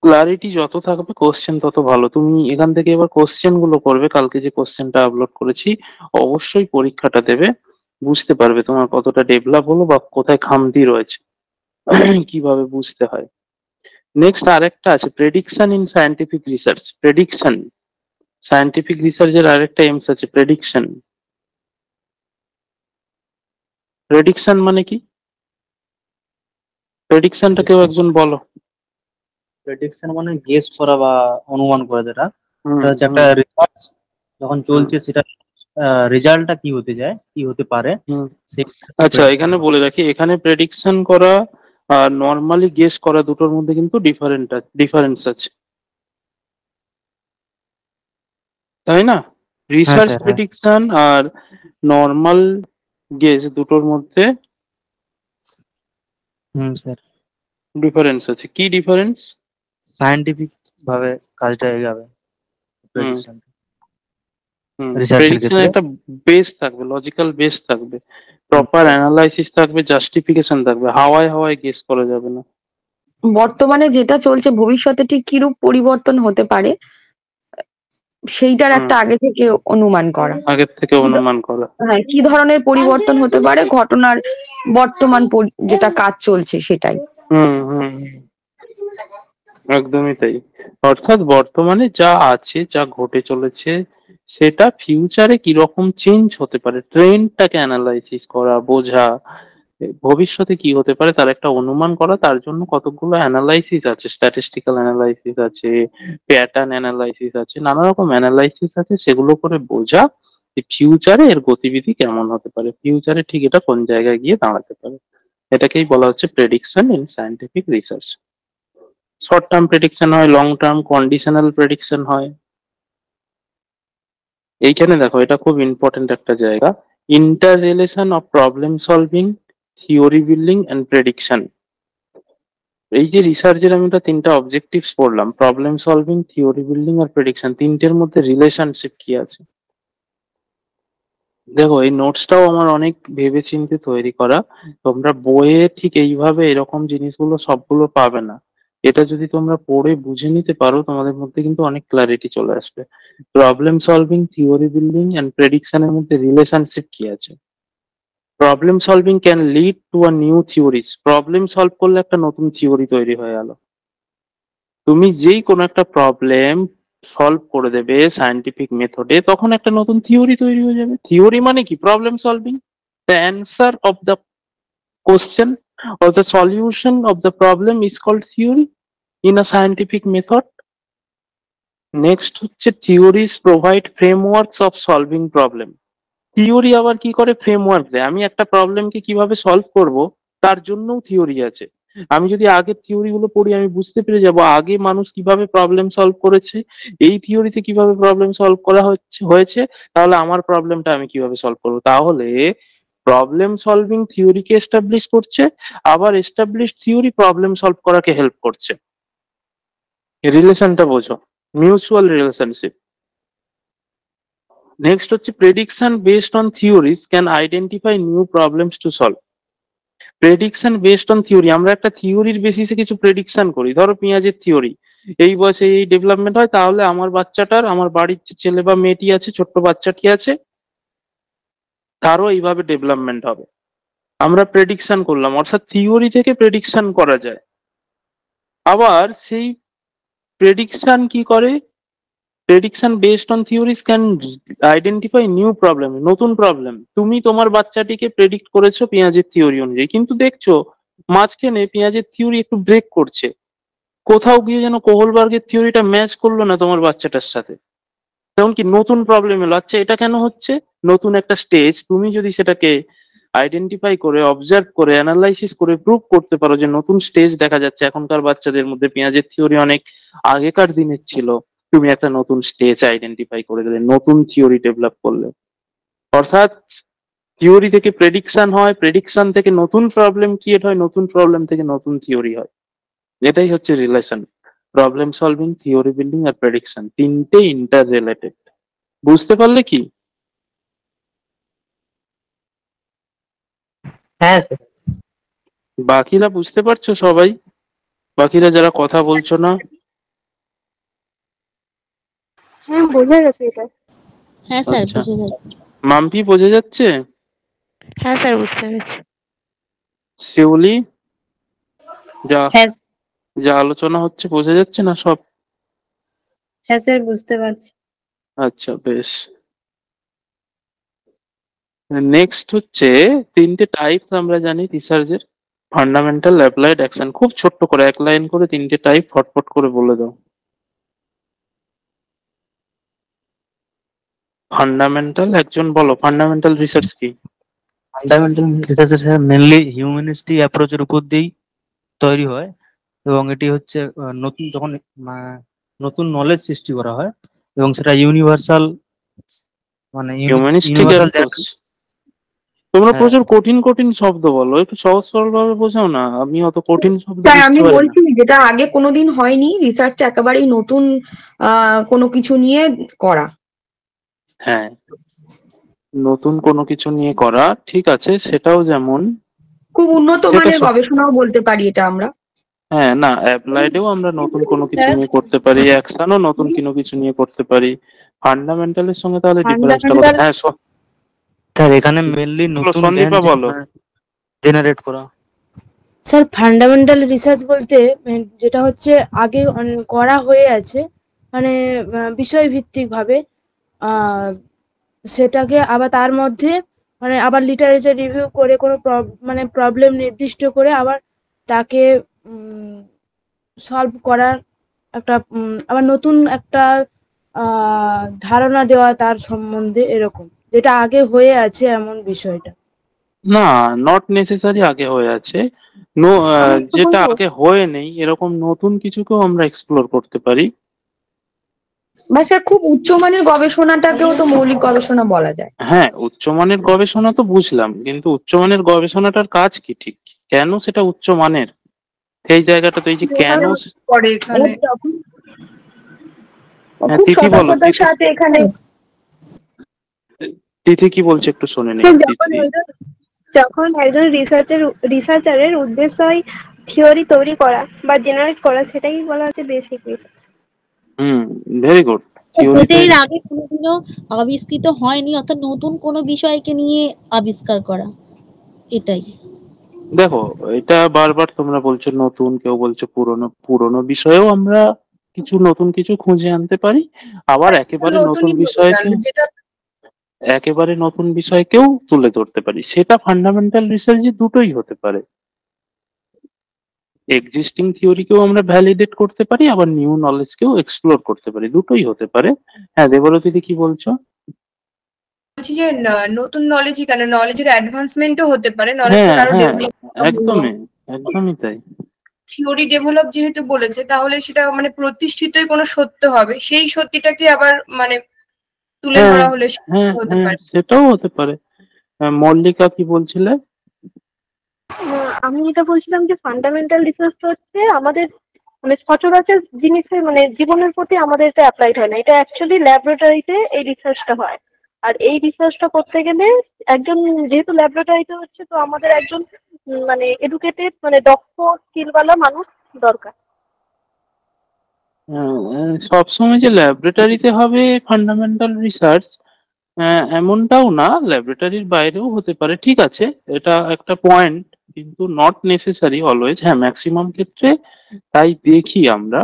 Speaker 1: ক্লারিটি যত থাকবে কোশ্চেন তত ভালো। তুমি এখান থেকে এবার কোশ্চেন গুলো করবে, কালকে যে কোশ্চেনটা আপলোড করেছি, অবশ্যই পরীক্ষাটা দেবে, বুঝতে পারবে তোমার কতটা ডেভেলপ হলো বা কোথায় খামতি রয়েছে, কিভাবে বুঝতে হয়। নেক্সট আরেকটা আছে prediction in scientific research. Prediction, scientific রিসার্চের আরেকটা এমস আছে প্রেডিকশন। প্রেডিকশন মানে কি? প্রেডিকশনটা কেউ একজন বলো।
Speaker 3: প্রেডিকশন মানে গেস করা বা অনুমান করা, যেটা
Speaker 1: হুম,
Speaker 3: সেটা হচ্ছে একটা
Speaker 1: হুম,
Speaker 3: রিসার্চ যখন
Speaker 1: হুম,
Speaker 3: চলছে, সেটা রেজাল্টটা কি হতে যায়, কি হতে পারে,
Speaker 1: হুম।
Speaker 3: সেই
Speaker 1: আচ্ছা,
Speaker 3: প্রেডিকশন
Speaker 1: এখানে
Speaker 3: করা।
Speaker 1: বলে রাখি, এখানে প্রেডিকশন করা আর নর্মালি গেস করা দুটোর মধ্যে কিন্তু ডিফারেন্স আছে, তাই না?
Speaker 3: হ্যাঁ
Speaker 1: রিসার্চ
Speaker 3: স্যার, হ্যাঁ।
Speaker 1: প্রেডিকশন আর নর্মাল গেস দুটোর মধ্যে
Speaker 3: হুম স্যার,
Speaker 1: ডিফারেন্স আছে। কি ডিফারেন্স?
Speaker 3: সায়েন্টিফিক ভাবে কাজটা এগাবে
Speaker 1: হুম,
Speaker 3: প্রেডিকশন
Speaker 1: হুম।
Speaker 3: রিসার্চের
Speaker 1: প্রেডিকশনে
Speaker 3: ক্ষেত্রে।
Speaker 1: একটা বেস থাকবে, লজিক্যাল বেস থাকবে, প্রপার
Speaker 3: স্যার,
Speaker 1: অ্যানালাইসিস থাকবে, জাস্টিফিকেশন থাকবে, হাওয়ায় হাওয়ায় গেস করা যাবে না।
Speaker 5: বর্তমানে যেটা চলছে ভবিষ্যতে ঠিক কিরূপ পরিবর্তন হতে পারে সেইটার
Speaker 1: হুম,
Speaker 5: একটা আগে থেকে অনুমান করা।
Speaker 1: আগের থেকে অনুমান করা।
Speaker 5: হ্যাঁ, কি ধরনের পরিবর্তন হতে পারে ঘটনার বর্তমান যেটা কাজ চলছে সেটাই।
Speaker 1: হুম, হুম, একদমই তাই। অর্থাৎ বর্তমানে যা আছে, যা ঘটে চলেছে, সেটা ফিউচারে কিরকম চেঞ্জ হতে পারে, ট্রেন্ডটাকে অ্যানালাইসিস করা, বোঝা, ভবিষ্যতে কি হতে পারে তার একটা অনুমান করা। তার জন্য কতগুলো অ্যানালাইসিস আছে, স্ট্যাটিস্টিক্যাল অ্যানালাইসিস আছে, প্যাটার্ন অ্যানালাইসিস আছে, নানা রকম অ্যানালাইসিস আছে, সেগুলো করে বোঝা যে ফিউচারে এর গতিবিধি কেমন হতে পারে, ফিউচারে ঠিক এটা কোন জায়গায় গিয়ে দাঁড়াতে পারে। এটাকেই বলা হচ্ছে prediction in scientific research. Short term prediction হয়, লং টার্ম কন্ডিশনাল প্রেডিকশন হয়। এইখানে দেখো, এটা খুব ইম্পর্টেন্ট একটা জায়গা, interrelation of problem solving, theory building and prediction. এই যে রিসার্চের আমি তিনটা অবজেক্টিভস পড়লাম, প্রবলেম সলভিং, থিওরি বিল্ডিং আর প্রেডিকশন, তিনটের মধ্যে রিলেশনশিপ কি আছে। দেখো এই নোটসটাও আমার অনেক ভেবেচিন্তে তৈরি করা, তোমরা বইয়ে ঠিক এইভাবে এরকম জিনিসগুলো সবগুলো পাবে না। এটা যদি তোমরা পড়ে বুঝে নিতে পারো, তোমাদের মধ্যে কিন্তু অনেক ক্লারিটি চলে আসবে। Problem solving, theory building and প্রেডিকশনের মধ্যে রিলেশনশিপ কি আছে। Problem solving can lead to a new theories, problem solve করলে একটা নতুন থিওরি তৈরি হয়ে গেল। তুমি যেই কোনো একটা প্রবলেম সলভ করে দেবে সায়েন্টিফিক মেথডে, তখন একটা নতুন থিওরি তৈরি হয়ে যাবে। থিওরি মানে কি? Problem solving, the answer of the question or the solution of the problem is called theory in a scientific method. Next হচ্ছে theories provide frameworks of solving problem. Theory আবার কি করে? ফ্রেমওয়ার্ক দেয়, আমি একটা প্রবলেমকে কিভাবে সলভ করব তার জন্যও থিওরি আছে। আমি যদি আগের থিওরি গুলো পড়ি, আমি বুঝতে পেরে যাব আগে মানুষ কিভাবে প্রবলেম সলভ করেছে, এই থিওরিতে কিভাবে প্রবলেম সলভ করা হয়েছে, তাহলে আমার প্রবলেমটা আমি কিভাবে সলভ করবো। তাহলে প্রবলেম সলভিং থিওরিকে এস্টাবলিশ করছে, আবার এস্টাবলিশ থিওরি প্রবলেম সলভ করাকে হেল্প করছে। রিলেশনটা বোঝো, মিউচুয়াল রিলেশনশিপ। নেক্সট হচ্ছে prediction based on theories can identify new problems to solve. Prediction based on theory, আমরা একটা থিওরির বেসিসে কিছু প্রেডিকশন করি। ধরো পেঁয়াজের থিওরি, এই বয়সে এই ডেভেলপমেন্ট হয়, তাহলে আমার বাচ্চাটার, আমার বাড়ির যে ছেলে বা মেয়েটি আছে, ছোট্ট বাচ্চাটি আছে, তারও এইভাবে ডেভেলপমেন্ট হবে। আমরা প্রেডিকশন করলাম, অর্থাৎ থিওরি থেকে প্রেডিকশন করা যায়। আবার সেই প্রেডিকশন কি করে, prediction based on theories can identify new problem, নতুন প্রবলেম। তুমি তোমার বাচ্চাটিকে প্রেডিক্ট করেছো পেঁয়াজের থিওরি অনুযায়ী, কিন্তু দেখছো মাঝখানে পেঁয়াজের থিওরি একটু ব্রেক করছে, কোথাও গিয়ে যেন কোহলবার্গের থিওরিটা ম্যাচ করলো না তোমার বাচ্চাটার সাথে, তেমন কি নতুন প্রবলেম এলো। আচ্ছা, এটা কেন হচ্ছে? নতুন একটা স্টেজ, তুমি যদি সেটাকে আইডেন্টিফাই করে, অবজার্ভ করে, অ্যানালাইসিস করে প্রুভ করতে পারো যে নতুন স্টেজ দেখা যাচ্ছে এখনকার বাচ্চাদের মধ্যে, পেঁয়াজের থিওরি অনেক আগেকার দিনের ছিল, তুমি একটা নতুন স্টেজ আইডেন্টিফাই করে দিলে, নতুন থিওরি ডেভেলপ করলে। অর্থাৎ থিওরি থেকে প্রেডিকশন হয়, প্রেডিকশন থেকে নতুন প্রবলেম ক্রিয়েট হয়, নতুন প্রবলেম থেকে নতুন থিওরি হয়। এটাই হচ্ছে relation. Problem solving, theory building আর প্রেডিকশন, তিনটে ইন্টার রিলেটেড। বুঝতে পারলে কি?
Speaker 3: হ্যাঁ স্যার।
Speaker 1: বাকিরা বুঝতে পারছো সবাই? বাকিরা যারা কথা বলছো না?
Speaker 2: হ্যাঁ, বোঝা গেছে এটা।
Speaker 11: হ্যাঁ স্যার,
Speaker 1: আচ্ছা,
Speaker 11: বুঝে যাচ্ছে।
Speaker 1: মাম্পি বোঝা যাচ্ছে?
Speaker 8: হ্যাঁ স্যার, বুঝতে পেরেছি।
Speaker 1: শিউলি, যা
Speaker 5: হ্যাঁ
Speaker 1: যা আলোচনা হচ্ছে বোঝা যাচ্ছে না সব?
Speaker 5: হ্যাঁ স্যার, বুঝতে পারছি।
Speaker 1: আচ্ছা, বেশ। নেক্সট হচ্ছে তিনটে টাইপস আমরা জানি রিসার্চের, ফান্ডামেন্টাল, অ্যাপ্লাইড, অ্যাকশন। খুব ছোট্ট করে এক লাইন করে তিনটে টাইপ ফটফট করে বলে দাও। ফান্ডামেন্টাল, একজন বলো, ফান্ডামেন্টাল রিসার্চ কি?
Speaker 3: ফান্ডামেন্টাল রিসার্চ স্যার মেনলি হিউম্যানিস্টি অ্যাপ্রোচের উপর দিয়েই তৈরি হয়, এবং এটি হচ্ছে নতুন যখন নতুন নলেজ সৃষ্টি করা হয়, এবং সেটা ইউনিভার্সাল, মানে
Speaker 1: হিউম্যানিস্টিক
Speaker 3: ইউনিভার্সাল।
Speaker 1: অ্যাপ্রোচ। তোমরা
Speaker 3: হ্যাঁ
Speaker 1: প্রচুর কঠিন কঠিন শব্দ বলো, একটু সহজ সরল ভাবে বোঝাও না, আমি অত কঠিন শব্দ
Speaker 5: স্যার,
Speaker 1: বুঝতে
Speaker 5: আমি
Speaker 1: পারি না।
Speaker 5: বলছি যেটা আগে কোনোদিন হয়নি, রিসার্চটা একেবারেই নতুন কোনো কিছু নিয়ে করা।
Speaker 1: হ্যাঁ, নতুন কোনো কিছু নিয়ে করা, ঠিক আছে, সেটাও যেমন
Speaker 5: খুব উন্নত
Speaker 1: সেটা
Speaker 5: মানের গবেষণাও বলতে পারি এটা আমরা।
Speaker 1: হ্যাঁ, না, অ্যাপ্লাইডেও আমরা নতুন কোনো কিছু নিয়ে করতে পারি, অ্যাকশনও নতুন কোনো কিছু নিয়ে করতে পারি। ফান্ডামেন্টালের সঙ্গে তাহলে ডিফারেন্সটা বলো।
Speaker 5: ফান্ডামেন্টাল
Speaker 1: হ্যাঁ,
Speaker 3: স্যার, এখানে মেনলি নতুন জ্ঞান
Speaker 1: সন্দীপা বলো।
Speaker 3: জেনারেট করা।
Speaker 10: স্যার ফান্ডামেন্টাল রিসার্চ বলতে যেটা হচ্ছে আগে করা হয়ে আছে, মানে বিষয় ভিত্তিক ভাবে সেটাকে আবার তার মধ্যে মানে আবার লিটারেচার রিভিউ করে কোনো মানে প্রবলেম নির্দিষ্ট করে আবার তাকে সলভ করার একটা আবার নতুন একটা ধারণা দেওয়া তার সম্বন্ধে, এরকম যেটা আগে হয়ে আছে এমন বিষয়টা।
Speaker 1: না, নট নেসেসারি আগে হয়ে আছে।
Speaker 2: আমি একটু
Speaker 1: যেটা
Speaker 2: বলবো?
Speaker 1: আগে হয়ে নেই এরকম নতুন কিছুকেও আমরা এক্সপ্লোর করতে পারি।
Speaker 5: বা স্যার, খুব উচ্চমানের গবেষণাটাকেও তো মৌলিক গবেষণা বলা যায়।
Speaker 1: হ্যাঁ, উচ্চমানের গবেষণা তো বুঝলাম, কিন্তু উচ্চমানের গবেষণাটার কাজ কি ঠিক? কেন সেটা উচ্চমানের? সেই জায়গাটা তো, এই যে কেন।
Speaker 9: পরে এখানে
Speaker 1: হ্যাঁ,
Speaker 5: খুব
Speaker 1: তিথি বলো,
Speaker 5: সতর্কতার সাথে এখানে।
Speaker 1: তিথি কি বলছে একটু শুনে নিই।
Speaker 4: স্যার,
Speaker 1: তিথি,
Speaker 4: যখন একজন রিসার্চারের উদ্দেশ্য হয় থিওরি তৈরি করা বা জেনারেট করা, সেটাই বলা হচ্ছে বেসিক রিসার্চ।
Speaker 1: Very good.
Speaker 11: যেটা এর আগে কোনোদিনও আবিষ্কৃত হয়নি, অর্থাৎ নতুন কোনো বিষয়কে নিয়ে আবিষ্কার করা, এটাই।
Speaker 1: দেখো, এটা বারবার তোমরা বলছো নতুন, কেউ বলছো পুরনো। পুরনো বিষয়েও আমরা কিছু নতুন কিছু খুঁজে আনতে পারি, আবার একেবারে নতুন
Speaker 9: নতুনই বলতে
Speaker 1: বিষয়কে,
Speaker 9: যেটা
Speaker 1: একেবারে নতুন বিষয়কেও তুলে ধরতে পারি। সেটা ফান্ডামেন্টাল রিসার্চে দুটোই হতে পারে। এক্সিস্টিং থিওরিকেও আমরা ভ্যালিডেট করতে পারি, আবার নিউ নলেজকেও এক্সপ্লোর করতে পারি, দুটোই হতে পারে। হ্যাঁ, দেবরতী দি কি বলছো?
Speaker 9: বলছি যে নতুন নলেজই কেন, নলেজের অ্যাডভান্সমেন্টও হতে পারে, নলেজটা
Speaker 1: হ্যাঁ
Speaker 9: আরো
Speaker 1: হ্যাঁ,
Speaker 9: ডেভেলপ।
Speaker 1: একদমই একদমই তাই।
Speaker 9: থিওরি ডেভেলপ যেহেতু বলেছে, তাহলে সেটা মানে প্রতিষ্ঠিতই কোনো সত্য হবে, সেই সত্যিটাকে আবার মানে তুলে
Speaker 1: হ্যাঁ
Speaker 9: ধরা হলে সেটা
Speaker 1: হ্যাঁ
Speaker 9: হতে
Speaker 1: হ্যাঁ,
Speaker 9: পারে।
Speaker 1: সেটাও হতে পারে। মল্লিকা কি বলছিলে?
Speaker 2: আমি যেটা বলছিলাম যে ফান্ডামেন্টাল রিসার্চ হচ্ছে আমাদের মানে সচরাচর জিনিসের মানে জীবনের প্রতি আমাদের এটা অ্যাপ্লাইড হয় না, এটা অ্যাকচুয়ালি ল্যাবরেটরিতে এই রিসার্চটা হয়। আর এই রিসার্চটা করতে গেলে একজন, যেহেতু ল্যাবরেটরিতে হচ্ছে, তো আমাদের একজন মানে এডুকেটেড, মানে দক্ষ স্কিলওয়ালা মানুষ দরকার।
Speaker 1: সবসময় যে ল্যাবরেটরিতে হবে ফান্ডামেন্টাল রিসার্চ এমনটাও না, ল্যাবরেটরির বাইরেও হতে পারে, ঠিক আছে, এটা একটা পয়েন্ট, কিন্তু নট নেসেসারি অলওয়েজ। হ্যাঁ, ম্যাক্সিমাম ক্ষেত্রে তাই দেখি আমরা।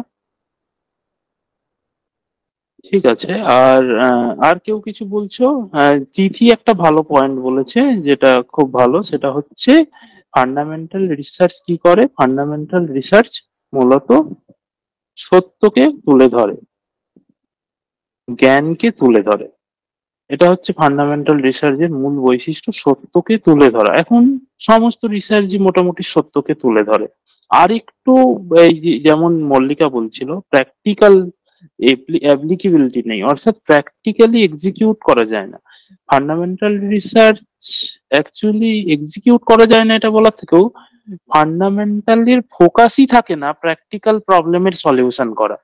Speaker 1: ঠিক আছে। আর কেউ কিছু বলছো? তিথি একটা ভালো পয়েন্ট বলেছে, যেটা খুব ভালো, সেটা হচ্ছে ফান্ডামেন্টাল রিসার্চ কি করে। ফান্ডামেন্টাল রিসার্চ মূলত সত্যকে তুলে ধরে, জ্ঞানকে তুলে ধরে। এটা হচ্ছে ফান্ডামেন্টাল রিসার্চের মূল বৈশিষ্ট্য, সত্যকে তুলে ধরা। এখন সমস্ত রিসার্চই মোটামুটি সত্যকে তুলে ধরে। আর একটু এই যেমন মল্লিকা বলছিল, প্র্যাকটিক্যাল অ্যাপ্লিকেবিলিটি নেই, অর্থাৎ প্র্যাকটিক্যালি এক্সিকিউট করা যায় না। ফান্ডামেন্টাল রিসার্চ অ্যাকচুয়ালি এক্সিকিউট করা যায় না এটা বলার থেকেও ফান্ডামেন্টালের ফোকাসই থাকে না প্র্যাকটিক্যাল প্রবলেমের সলিউশন করা।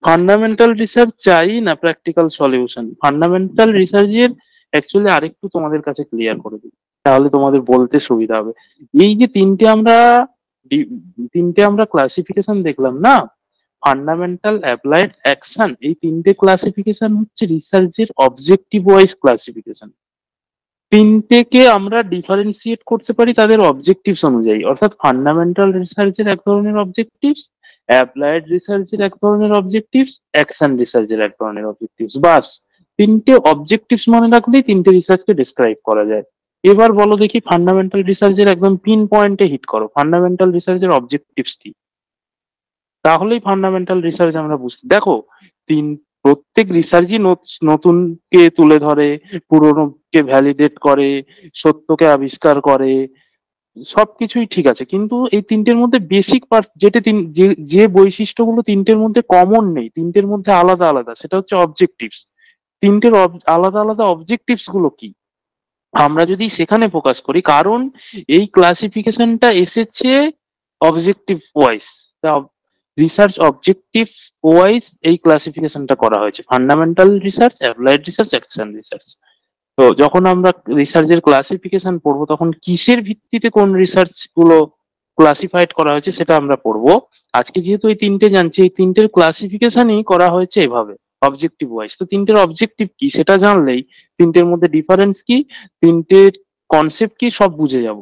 Speaker 1: ফান্ডামেন্টাল রিসার্চ চাই না প্র্যাকটিক্যাল সলিউশন। ফান্ডামেন্টাল রিসার্চের অ্যাকচুয়ালি আরেকটু তোমাদের কাছে ক্লিয়ার করে দিই, তাহলে তোমাদের বলতে সুবিধা হবে। এই যে তিনটে আমরা ক্লাসিফিকেশন দেখলাম না, ফান্ডামেন্টাল, অ্যাপ্লাইড, অ্যাকশন, এই তিনটে ক্লাসিফিকেশন হচ্ছে রিসার্চের অবজেক্টিভ ওয়াইজ ক্লাসিফিকেশন। তিনটেকে আমরা ডিফারেন্সিয়েট করতে পারি তাদের অবজেক্টিভস অনুযায়ী, অর্থাৎ ফান্ডামেন্টাল রিসার্চের এক ধরনের অবজেক্টিভস, অ্যাপ্লাইড রিসার্চের এক ধরনের অবজেক্টিভস, অ্যাকশন রিসার্চের এক ধরনের অবজেক্টিভস। বাস, তিনটে অবজেক্টিভস মনে রাখলেই তিনটে রিসার্চকে ডিসক্রাইব করা যায়। এবার বলো দেখি, ফান্ডামেন্টাল রিসার্চের একদম পিন পয়েন্টে হিট করো, ফান্ডামেন্টাল রিসার্চের অবজেক্টিভস কি, তাহলেই ফান্ডামেন্টাল রিসার্চ আমরা বুঝতে। দেখো, প্রত্যেক রিসার্চই নতুনকে তুলে ধরে, পুরনোকে ভ্যালিডেট করে, সত্যকে আবিষ্কার করে, সবকিছুই ঠিক আছে, কিন্তু এই তিনটের মধ্যে বেসিক পার্ট যেটা যে বৈশিষ্ট্যগুলো তিনটের মধ্যে কমন নেই, তিনটের মধ্যে আলাদা আলাদা, সেটা হচ্ছে অবজেক্টিভস। তিনটের আলাদা আলাদা অবজেক্টিভস গুলো কি, আমরা যদি সেখানে ফোকাস করি, কারণ এই ক্লাসিফিকেশনটা এসেছে objective wise, research objective wise এই ক্লাসিফিকেশনটা করা হয়েছে, fundamental research, applied research, action research. তো যখন আমরা রিসার্চের ক্লাসিফিকেশন পড়বো, তখন কিসের ভিত্তিতে কোন রিসার্চ গুলো ক্লাসিফাইড করা হয়েছে সেটা আমরা পড়বো। আজকে যেহেতু এই তিনটে জানছি, এই তিনটের ক্লাসিফিকেশনই করা হয়েছে এভাবে অবজেক্টিভ ওয়াইজ। তো তিনটের অবজেক্টিভ কি সেটা জানলেই, তিনটের মধ্যে ডিফারেন্স কি, তিনটের কনসেপ্ট কি, সব বুঝে যাব।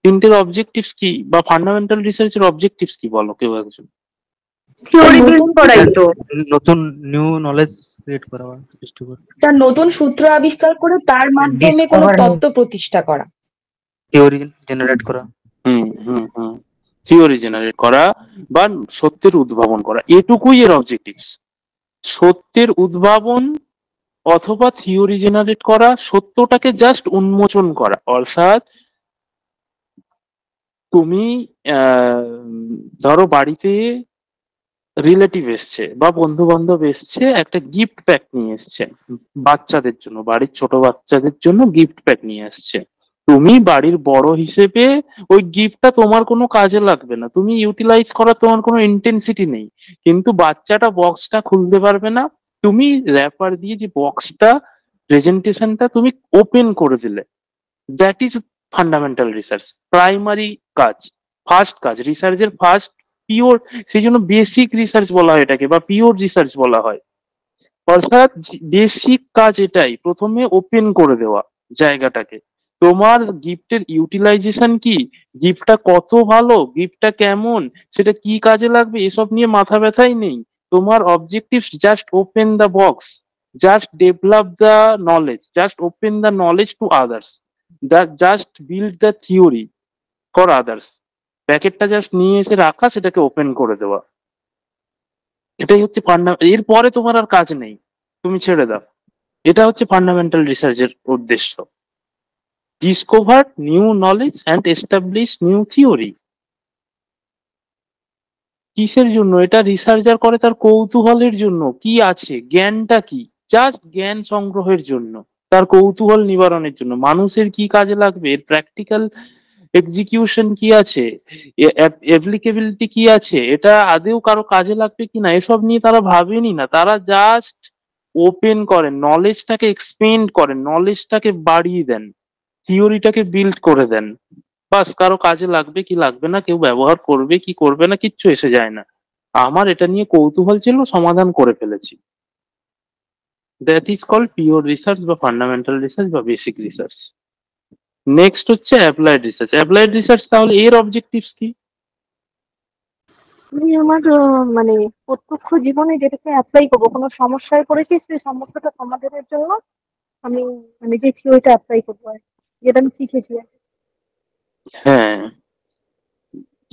Speaker 1: তিনটের অবজেক্টিভস কি, বা ফান্ডামেন্টাল রিসার্চের অবজেক্টিভস কি, বলো কেউ একজন।
Speaker 5: থিওরি বিল্ড করাই তো,
Speaker 3: নতুন নিউ নলেজ ক্রিয়েট করা বা সৃষ্টি করা,
Speaker 5: তার নতুন সূত্র আবিষ্কার করে তার মাধ্যমে কোনো তত্ত্ব প্রতিষ্ঠা করা,
Speaker 3: থিওরি জেনারেট করা।
Speaker 1: থিওরি জেনারেট করা বা সত্যের উদ্ভাবন করা, এটুকুই এর অবজেক্টিভস। সত্যের উদ্ভাবন অথবা থিওরি জেনারেট করা, সত্যটাকে জাস্ট উন্মোচন করা। অর্থাৎ তুমি ধরো বাড়িতে রিলেটিভ এসছে বা বন্ধু বান্ধব এসছে, একটা গিফট প্যাক নিয়ে এসছে বাচ্চাদের জন্য, বাড়ির ছোট বাচ্চাদের জন্য গিফট প্যাক নিয়ে আসছে। তুমি বাড়ির বড় হিসেবে ওই গিফটটা তোমার কোনো কাজে লাগবে না, তুমি ইউটিলাইজ করার তোমার কোনো ইন্টেন্সিটি নেই, কিন্তু বাচ্চাটা বক্সটা খুলতে পারবে না, তুমি র্যাপার দিয়ে যে বক্সটা প্রেজেন্টেশনটা তুমি ওপেন করে দিলে, that is fundamental research. Primary কাজ, ফার্স্ট কাজ, রিসার্চের ফার্স্ট পিওর, সেই জন্য বেসিক রিসার্চ বলা হয় এটাকে, বা পিওর রিসার্চ বলা হয়। অর্থাৎ বেসিক কাজ এটাই, প্রথমে ওপেন করে দেওয়া জায়গাটাকে। তোমার গিফটের ইউটিলাইজেশন কি, গিফটটা কত ভালো, গিফটটা কেমন, সেটা কি কাজে লাগবে, এসব নিয়ে মাথা ব্যথাই নেই। তোমার objective just open the box, just develop the knowledge, just open the knowledge to others, just build the theory for others. প্যাকেটটা জাস্ট নিয়ে এসে রাখা, সেটাকে ওপেন করে দেওয়া, এটাই হচ্ছে এরপরে তোমার আর কাজ নেই, তুমি ছেড়ে দাও। এটা হচ্ছে ফান্ডামেন্টাল রিসার্চের উদ্দেশ্য, discover new knowledge and establish new theory. কিসের জন্য এটা রিসার্চার করে? তার কৌতূহলের জন্য, কি আছে, জ্ঞানটা কি, জাস্ট জ্ঞান সংগ্রহের জন্য, তার কৌতূহল নিবারণের জন্য। মানুষের কি কাজে লাগবে, এর প্র্যাকটিক্যাল এক্সিকিউশন কি আছে, অ্যাপ্লিকেবিলিটি কি আছে, এটা আদেও কারো কাজে লাগবে কিনা, এসব নিয়ে তারা ভাবেনি না। তারা জাস্ট ওপেন করেন, নলেজটাকে এক্সপেন্ড করেন, নলেজটাকে বাড়িয়ে দেন, থিওরিটাকে বিল্ড করে দেন। বাস, কারো কাজে লাগবে কি লাগবে না, কেউ ব্যবহার করবে কি করবে না, কিচ্ছু এসে যায় না। আমার এটা নিয়ে কৌতূহল ছিল, সমাধান করে ফেলেছি। That is called pure research বা ফান্ডামেন্টাল রিসার্চ বা বেসিক রিসার্চ। নেক্সট হচ্ছে অ্যাপ্লাইড রিসার্চ। অ্যাপ্লাইড রিসার্চ তাহলে এর অবজেক্টিভস কি?
Speaker 2: আমি আমার মানে প্রত্যক্ষ জীবনে যেটাকে অ্যাপ্লাই করবো, কোনো সমস্যায় পড়েছি সেই সমস্যাটা সমাধানের জন্য আমি মানে যে থিওরিটা অ্যাপ্লাই করবো আর কি, যেটা আমি শিখেছি আর কি।
Speaker 1: হ্যাঁ,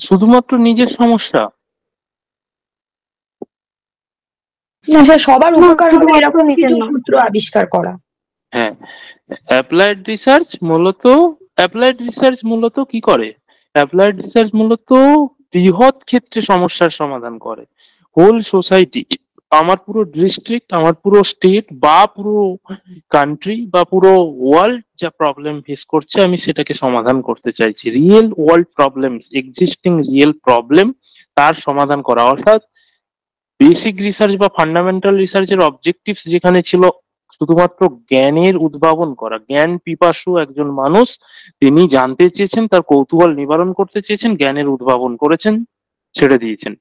Speaker 1: শুধুমাত্র নিজের সমস্যা
Speaker 5: না, সে সবার
Speaker 2: না,
Speaker 5: উপকার হবে
Speaker 2: শুধুমাত্র
Speaker 5: এরকম
Speaker 2: নিজের
Speaker 5: কিছু
Speaker 2: নয়।
Speaker 5: সূত্র আবিষ্কার করা।
Speaker 1: হ্যাঁ, অ্যাপ্লাইড রিসার্চ মূলত কি করে? অ্যাপ্লাইড রিসার্চ মূলত বৃহৎ ক্ষেত্রে সমস্যার সমাধান করে। হোল সোসাইটি, আমার পুরো ডিস্ট্রিক্ট, আমার পুরো স্টেট বা পুরো কান্ট্রি বা পুরো ওয়ার্ল্ড যা প্রবলেম ফেস করছে, আমি সেটাকে সমাধান করতে চাইছি। Real world problems, existing real problem, তার সমাধান করা। অর্থাৎ বেসিক রিসার্চ বা ফান্ডামেন্টাল রিসার্চের অবজেক্টিভস যেখানে ছিল শুধুমাত্র জ্ঞানের উদ্ভাবন করা, জ্ঞান পিপাসু একজন মানুষ, তিনি জানতে চেয়েছেন, তার কৌতূহল নিবারণ করতে চেয়েছেন, জ্ঞানের উদ্ভাবন করেছেন, ছেড়ে দিয়েছেন।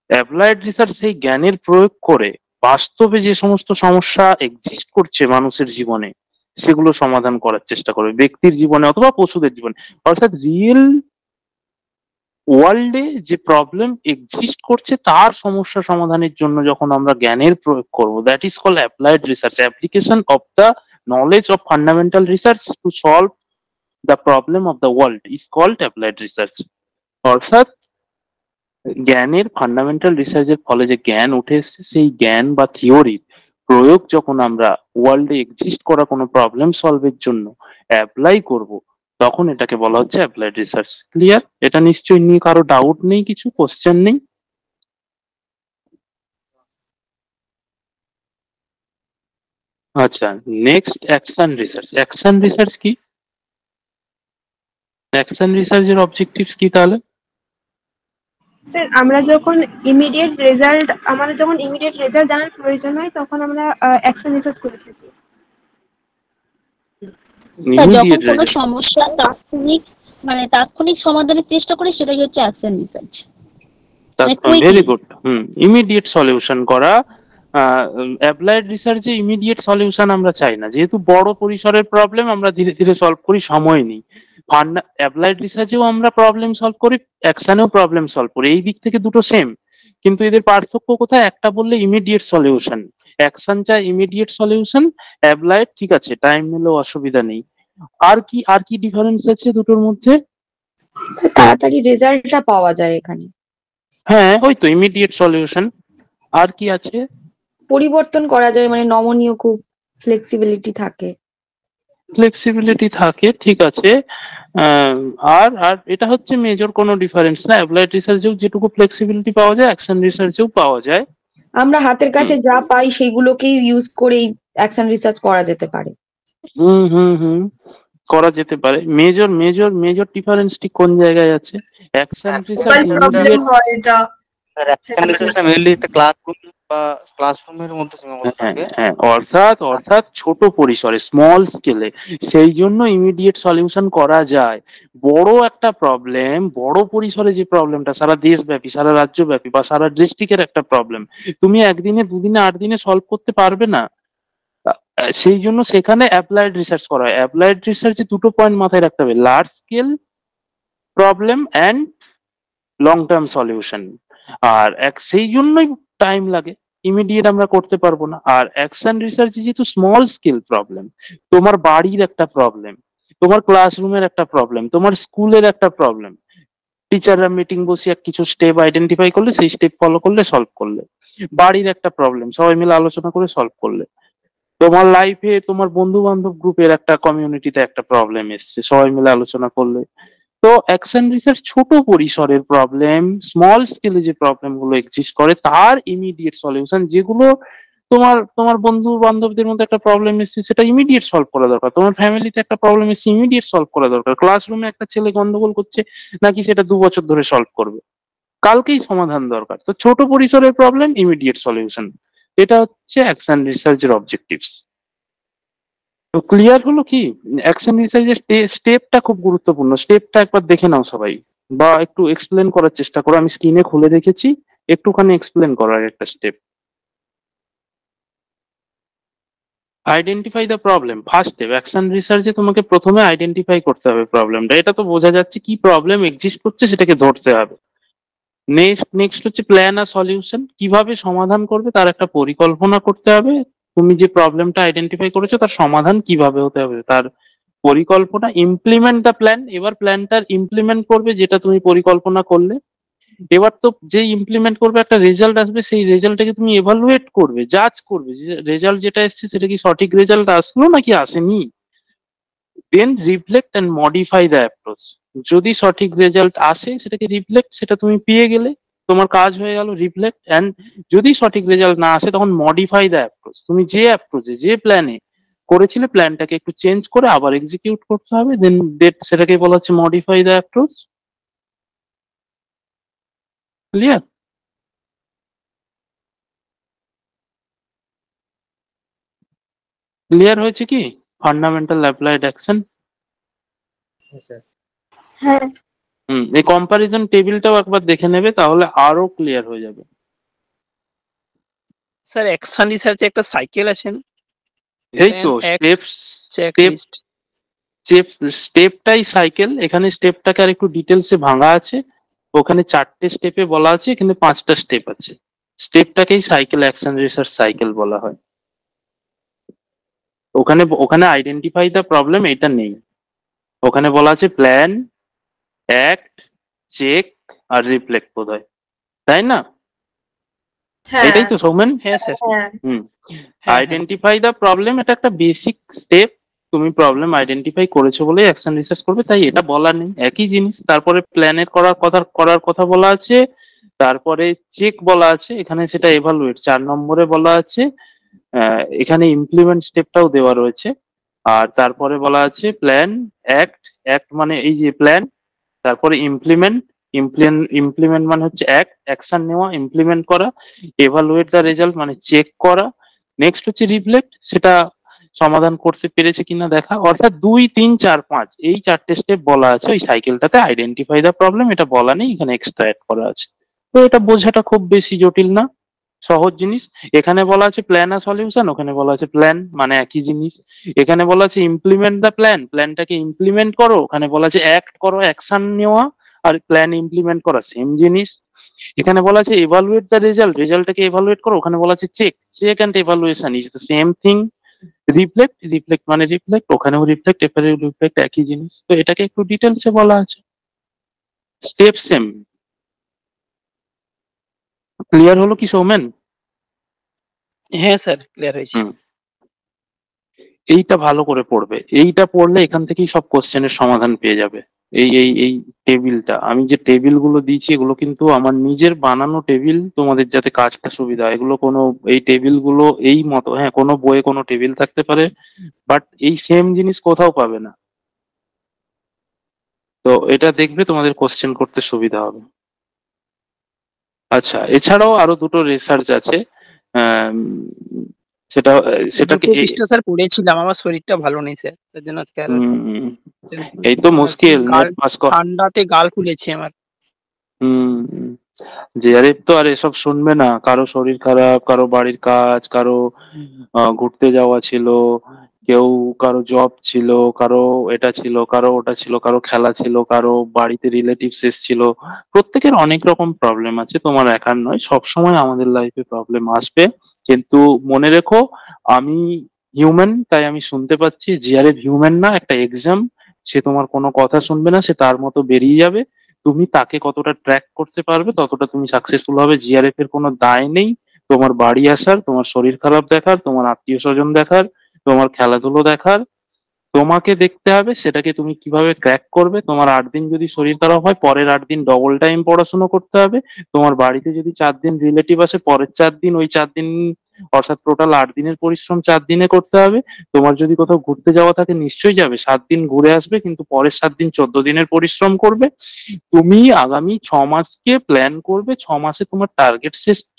Speaker 1: অ্যাপ্লাইড রিসার্চ সেই জ্ঞানের প্রয়োগ করে বাস্তবে যে সমস্ত সমস্যা এক্সিস্ট করছে মানুষের জীবনে, সেগুলো সমাধান করার চেষ্টা করবে, ব্যক্তির জীবনে অথবা পশুদের জীবনে। অর্থাৎ রিয়েল ওয়ার্ল্ডে যে প্রবলেম এক্সিস্ট করছে তার সমস্যা সমাধানের জন্য যখন আমরা জ্ঞানের প্রয়োগ করব, that is called applied research. Application of the knowledge of fundamental research to solve the problem of the world is called applied research. অর্থাৎ জ্ঞানের ফান্ডামেন্টাল রিসার্চের ফলে যে জ্ঞান উঠে এসছে, সেই জ্ঞান বা থিওরির প্রয়োগ যখন আমরা ওয়ার্ল্ডে এক্সিস্ট করা কোনো প্রবলেম সলভের জন্য অ্যাপ্লাই করব, তখন এটাকে বলা হচ্ছে অ্যাপ্লাইড রিসার্চ। ক্লিয়ার? এটা নিশ্চয়ই নিয়ে কারো ডাউট নেই, কিছু কোশ্চেন নেই? আচ্ছা, next action research. Action research কি? অ্যাকশন রিসার্চের অবজেক্টিভস কি তাহলে?
Speaker 4: স্যার আমাদের যখন ইমিডিয়েট রেজাল্ট জানার প্রয়োজন হয় তখন আমরা অ্যাকশন রিসার্চ করে থাকি।
Speaker 11: স্যার যখন
Speaker 1: ইমিডিয়েট
Speaker 11: কোনো
Speaker 1: রেজাল্ট,
Speaker 11: সমস্যা তাৎক্ষণিক সমাধানের চেষ্টা করি সেটাই হচ্ছে অ্যাকশন রিসার্চ, মানে
Speaker 1: very
Speaker 11: quickly.
Speaker 1: Good. Immediate solution করা। অ্যাপ্লাইড রিসার্চে ইমিডিয়েট সলিউশন আমরা চাই না, যেহেতু বড় পরিসরের প্রবলেম আমরা ধীরে ধীরে সলভ করি, সময় নেই। অ্যাপ্লাইড রিসার্চেও আমরা প্রবলেম সলভ করি, অ্যাকশনেও প্রবলেম সলভ করি, এই দিক থেকে দুটো সেম, কিন্তু এদের পার্থক্য কোথায়? একটা বললে ইমিডিয়েট সলিউশন, অ্যাকশন চায় ইমিডিয়েট সলিউশন, অ্যাপ্লাইড ঠিক আছে টাইম নিলেও অসুবিধা নেই। আর কি ডিফারেন্স আছে দুটোর মধ্যে?
Speaker 5: তাড়াতাড়ি রেজাল্টটা পাওয়া যায় এখানে।
Speaker 1: হ্যাঁ, ওই তো ইমিডিয়েট সলিউশন। আর কি আছে?
Speaker 5: পরিবর্তন করা যায়, মানে নমনীয়, খুব ফ্লেক্সিবিলিটি থাকে।
Speaker 1: ফ্লেক্সিবিলিটি থাকে, ঠিক আছে। আহ, আর আর এটা হচ্ছে মেজর কোনো ডিফারেন্স না। অ্যাপ্লাইড রিসার্চেও যেটুকু ফ্লেক্সিবিলিটি পাওয়া যায়, অ্যাকশন রিসার্চেও পাওয়া যায়।
Speaker 5: আমরা হাতের কাছে যা পাই সেগুলোকেই ইউজ করেই অ্যাকশন রিসার্চ করা যেতে পারে।
Speaker 1: হুম, করা যেতে পারে। মেজর মেজর মেজর ডিফারেন্স ঠিক কোন জায়গায় আছে? অ্যাকশন রিসার্চ
Speaker 9: প্রবলেম হয় এটা।
Speaker 3: অ্যাকশন রিসার্চটা মেইনলি একটা ক্লাসরুমের মধ্যে সীমাবদ্ধ থাকে।
Speaker 1: হ্যাঁ, অর্থাৎ ছোট পরিসরে, স্মল স্কেলে, সেই জন্য ইমিডিয়েট সলিউশন করা যায়। বড় একটা প্রবলেম, বড় পরিসরে যে প্রবলেমটা সারা দেশব্যাপী, সারা রাজ্যব্যাপী বা সারা ডিস্ট্রিক্টের একটা প্রবলেম, তুমি একদিনে, দুদিনে, 8 দিনে সলভ করতে পারবে না। সেই জন্য সেখানে অ্যাপ্লাইড রিসার্চ করা হয়। অ্যাপ্লাইড রিসার্চে দুটো পয়েন্ট মাথায় রাখতে হবে: large scale problem and long term solution. আর সেই জন্যই টাইম লাগে, ইমিডিয়েট আমরা করতে পারবো না। আর অ্যাকশন রিসার্চে যেহেতু স্মল স্কেল প্রবলেম, তোমার বাড়ির একটা প্রবলেম, তোমার ক্লাসরুমের একটা প্রবলেম, তোমার স্কুলের একটা প্রবলেম, টিচাররা মিটিং বসিয়ে কিছু স্টেপ আইডেন্টিফাই করলে, সেই স্টেপ ফলো করলে সলভ করলে। বাড়ির একটা প্রবলেম সবাই মিলে আলোচনা করে সলভ করলে। তোমার লাইফে তোমার বন্ধু বান্ধব গ্রুপের একটা, কমিউনিটিতে একটা প্রবলেম এসছে, সবাই মিলে আলোচনা করলে। তো অ্যাকশন রিসার্চ ছোট পরিসরের প্রবলেম, স্মল স্কেলে যে প্রবলেম গুলো এক্সিস্ট করে তার ইমিডিয়েট সলিউশন, যেগুলো তোমার বন্ধু বান্ধবদের মধ্যে একটা প্রবলেম এসছে, সেটা ইমিডিয়েট সলভ করা দরকার। তোমার ফ্যামিলিতে একটা প্রবলেম এসছে, ইমিডিয়েট সলভ করা দরকার। ক্লাসরুমে একটা ছেলে গন্ডগোল করছে, নাকি সেটা 2 বছর ধরে সলভ করবে, কালকেই সমাধান দরকার। তো ছোট পরিসরের প্রবলেম, ইমিডিয়েট সলিউশন। এটা হচ্ছে অ্যাকশন রিসার্চের অবজেক্টিভস। তো ক্লিয়ার হলো কি? অ্যাকশন রিসার্চের স্টেপটা খুব গুরুত্বপূর্ণ, স্টেপটা একবার দেখে নাও সবাই, বা একটু এক্সপ্লেন করার চেষ্টা করো। আমি স্ক্রিনে খুলে রেখেছি, একটুখানি এক্সপ্লেন করার একটা step. Identify the problem, first step. Action রিসার্চে তোমাকে প্রথমে আইডেন্টিফাই করতে হবে প্রবলেমটা। এটা তো বোঝা যাচ্ছে কি প্রবলেম এক্সিস্ট করছে, সেটাকে ধরতে হবে। নেক্সট হচ্ছে প্ল্যান আর সলিউশন, কিভাবে সমাধান করবে তার একটা পরিকল্পনা করতে হবে। তুমি যে প্রবলেমটা আইডেন্টিফাই করেছো তার সমাধান কিভাবে হতে হবে তার পরিকল্পনা। ইমপ্লিমেন্ট দ্য প্ল্যান, এবার প্ল্যানটার ইমপ্লিমেন্ট করবে যেটা তুমি পরিকল্পনা করলে। এবার তো যেই ইমপ্লিমেন্ট করবে একটা রেজাল্ট আসবে, সেই রেজাল্টটাকে তুমি এভালুয়েট করবে, জাজ করবে যে রেজাল্ট যেটা এসছে সেটা কি সঠিক রেজাল্ট আসলো নাকি আসেনি। Then reflect and modify the approach. যদি সঠিক রেজাল্ট আসে সেটাকে রিফ্লেক্ট, সেটা তুমি পেয়ে গেলে, তোমার কাজ হয়ে গেল রিফ্লেক্ট। অ্যান্ড যদি সঠিক রেজাল্ট না আসে তখন মডিফাই দ্য অ্যাপ্রোচ। তুমি যে অ্যাপ্রোচে যে প্ল্যানে করেছিলে প্ল্যানটাকে একটু চেঞ্জ করে আবার এক্সিকিউট করতে হবে। দেন সেটাকে বলা হচ্ছে modify the approach. Clear? Clear হয়েছে কি ফান্ডামেন্টাল অ্যাপ্লাইড অ্যাকশন?
Speaker 3: স্যার
Speaker 2: হ্যাঁ
Speaker 1: এই কম্পারিজন টেবিলটাও একবার দেখে নেবে, তাহলে আরো ক্লিয়ার হয়ে যাবে।
Speaker 12: স্যার অ্যাকশন রিসার্চে একটা সাইকেল আছে না?
Speaker 1: এই তো স্টেপটাই সাইকেল। এখানে স্টেপটাকে আর একটু ডিটেলসে ভাঙা আছে। ওখানে 4টে স্টেপে বলা আছে, এখানে 5টা স্টেপ আছে। স্টেপটাকেই সাইকেল, অ্যাকশন রিসার্চ সাইকেল বলা হয়। ওখানে আইডেন্টিফাই দ্য প্রবলেম এটা নেই। ওখানে বলা আছে প্ল্যান, অ্যাক্ট, চেক আর রিফ্লেক্ট বোধহয়, তাই না?
Speaker 9: হ্যাঁ
Speaker 1: এটাই তো সৌমেন?
Speaker 12: হ্যাঁ স্যার।
Speaker 9: হ্যাঁ
Speaker 1: আইডেন্টিফাই দ্য প্রবলেম এটা একটা বেসিক স্টেপ। তুমি প্রবলেম আইডেন্টিফাই করেছো বলে অ্যাকশন রিসার্চ করবে, তাই এটা বলা নেই, একই জিনিস। তারপরে প্ল্যানের করার কথা বলা আছে, তারপরে চেক বলা আছে, এখানে সেটা এভালুয়েট 4 নম্বরে বলা আছে। এখানে ইমপ্লিমেন্ট স্টেপটাও দেওয়া রয়েছে। আর তারপরে বলা আছে প্ল্যান, অ্যাক্ট, অ্যাক্ট মানে এই যে প্ল্যান, তারপরে ইমপ্লিমেন্ট মানে হচ্ছে অ্যাকশন নেওয়া, ইমপ্লিমেন্ট করা, এভালুয়েট দ্য রেজাল্ট মানে চেক করা। নেক্সট হচ্ছে রিফ্লেক্ট, সেটা সমাধান করতে পেরেছে কিনা দেখা। অর্থাৎ 2, 3, 4, 5 এই 4টে স্টেপ বলা আছে ওই সাইকেলটাতে। আইডেন্টিফাই দ্য প্রবলেম এটা বলা নেই, এখানে এক্সট্রা অ্যাড করা আছে। তো এটা বোঝাটা খুব বেশি জটিল না, সহজ জিনিস। এখানে বলা আছে প্ল্যান আর সলিউশন, ওখানে বলা আছে প্ল্যান মানে একই জিনিস। এখানে বলা আছে ইমপ্লিমেন্ট দ্য প্ল্যান, প্ল্যানটাকে ইমপ্লিমেন্ট করো, ওখানে বলা আছে অ্যাক্ট করো, অ্যাকশন নেওয়া। আর প্ল্যান ইমপ্লিমেন্ট করা সেম জিনিস। এখানে বলা আছে এভালুয়েট দ্য রেজাল্ট, রেজাল্টটাকে এভালুয়েট করো, ওখানে বলা আছে check, check and evaluation is the same thing. Reflect, reflect মানে রিফ্লেক্ট, ওখানেও রিফ্লেক্ট, এখানেও রিফ্লেক্ট, একই জিনিস। তো এটাকে একটু ডিটেলসে বলা আছে, স্টেপ সেম। ক্লিয়ার হলো কি সৌমেন?
Speaker 12: হ্যাঁ স্যার ক্লিয়ার হয়েছে।
Speaker 1: এইটা ভালো করে পড়বে, এইটা পড়লে এখান থেকেই সব কোশ্চেনের সমাধান পেয়ে যাবে। এই টেবিলটা, আমি যে টেবিল গুলো দিয়েছি এগুলো কিন্তু আমার নিজের বানানো টেবিল, তোমাদের যাতে কাজটা সুবিধা হয়। এগুলো কোনো এই টেবিল গুলো এই মতো, হ্যাঁ কোনো বইয়ে কোনো টেবিল থাকতে পারে, বাট এই সেম জিনিস কোথাও পাবে না। তো এটা দেখবে তোমাদের কোশ্চেন করতে সুবিধা হবে। আচ্ছা, এছাড়াও আরো দুটো রিসার্চ আছে। আম, সেটা সেটাকে
Speaker 12: দুটো পৃষ্ঠা স্যার পড়েছিলাম, আমার শরীরটা ভালো নেই স্যার, তার জন্য আজকে আর
Speaker 1: এই তো মুশকিল নেট পাস কর।
Speaker 12: ঠান্ডাতে গাল ফুলেছে আমার।
Speaker 1: জেআরএফ তো আর এসব শুনবে না। কারো শরীর খারাপ, কারো বাড়ির কাজ, কারো ঘুরতে যাওয়া ছিল, কেউ কারো জব ছিল, কারো এটা ছিল, কারো ওটা ছিল, কারো খেলা ছিল, কারো বাড়িতে রিলেটিভস এসেছিল। প্রত্যেকের অনেক রকম প্রবলেম আছে, তোমার একার নয়। সব সময় আমাদের লাইফে প্রবলেম আসবে, কিন্তু মনে রেখো আমি হিউম্যান, তাই আমি শুনতে পাচ্ছি। জিআরএফ হিউম্যান না, একটা এক্সাম। সে তোমার কোনো কথা শুনবে না, সে তার মতো বেরিয়ে যাবে। তুমি তাকে কতটা ট্র্যাক করতে পারবে ততটা তুমি সাকসেসফুল হবে। জিআরএফ এর কোনো দায় নেই তোমার বাড়ি আসার, তোমার শরীর খারাপ দেখার, তোমার আত্মীয় স্বজন দেখার, তোমার খেলাধুলো দেখার। তোমাকে দেখতে হবে সেটাকে তুমি কিভাবে ক্র্যাক করবে। তোমার 8 দিন যদি শরীর খারাপ হয়, পরের 8 দিন ডবল টাইম পড়াশোনা করতে হবে। তোমার বাড়িতে যদি 4 দিন রিলেটিভ আসে, পরের 4 দিন ওই 4 দিন অর্থাৎ টোটাল 8 দিনের পরিশ্রম 4 দিনে করতে হবে। তোমার যদি কোথাও ঘুরতে যাওয়া থাকে নিশ্চয়ই যাবে, 7 দিন ঘুরে আসবে, কিন্তু পরের 7 দিন 14 দিনের পরিশ্রম করবে। তুমি আগামী 6 মাসকে প্ল্যান করবে, 6 মাসে তোমার টার্গেট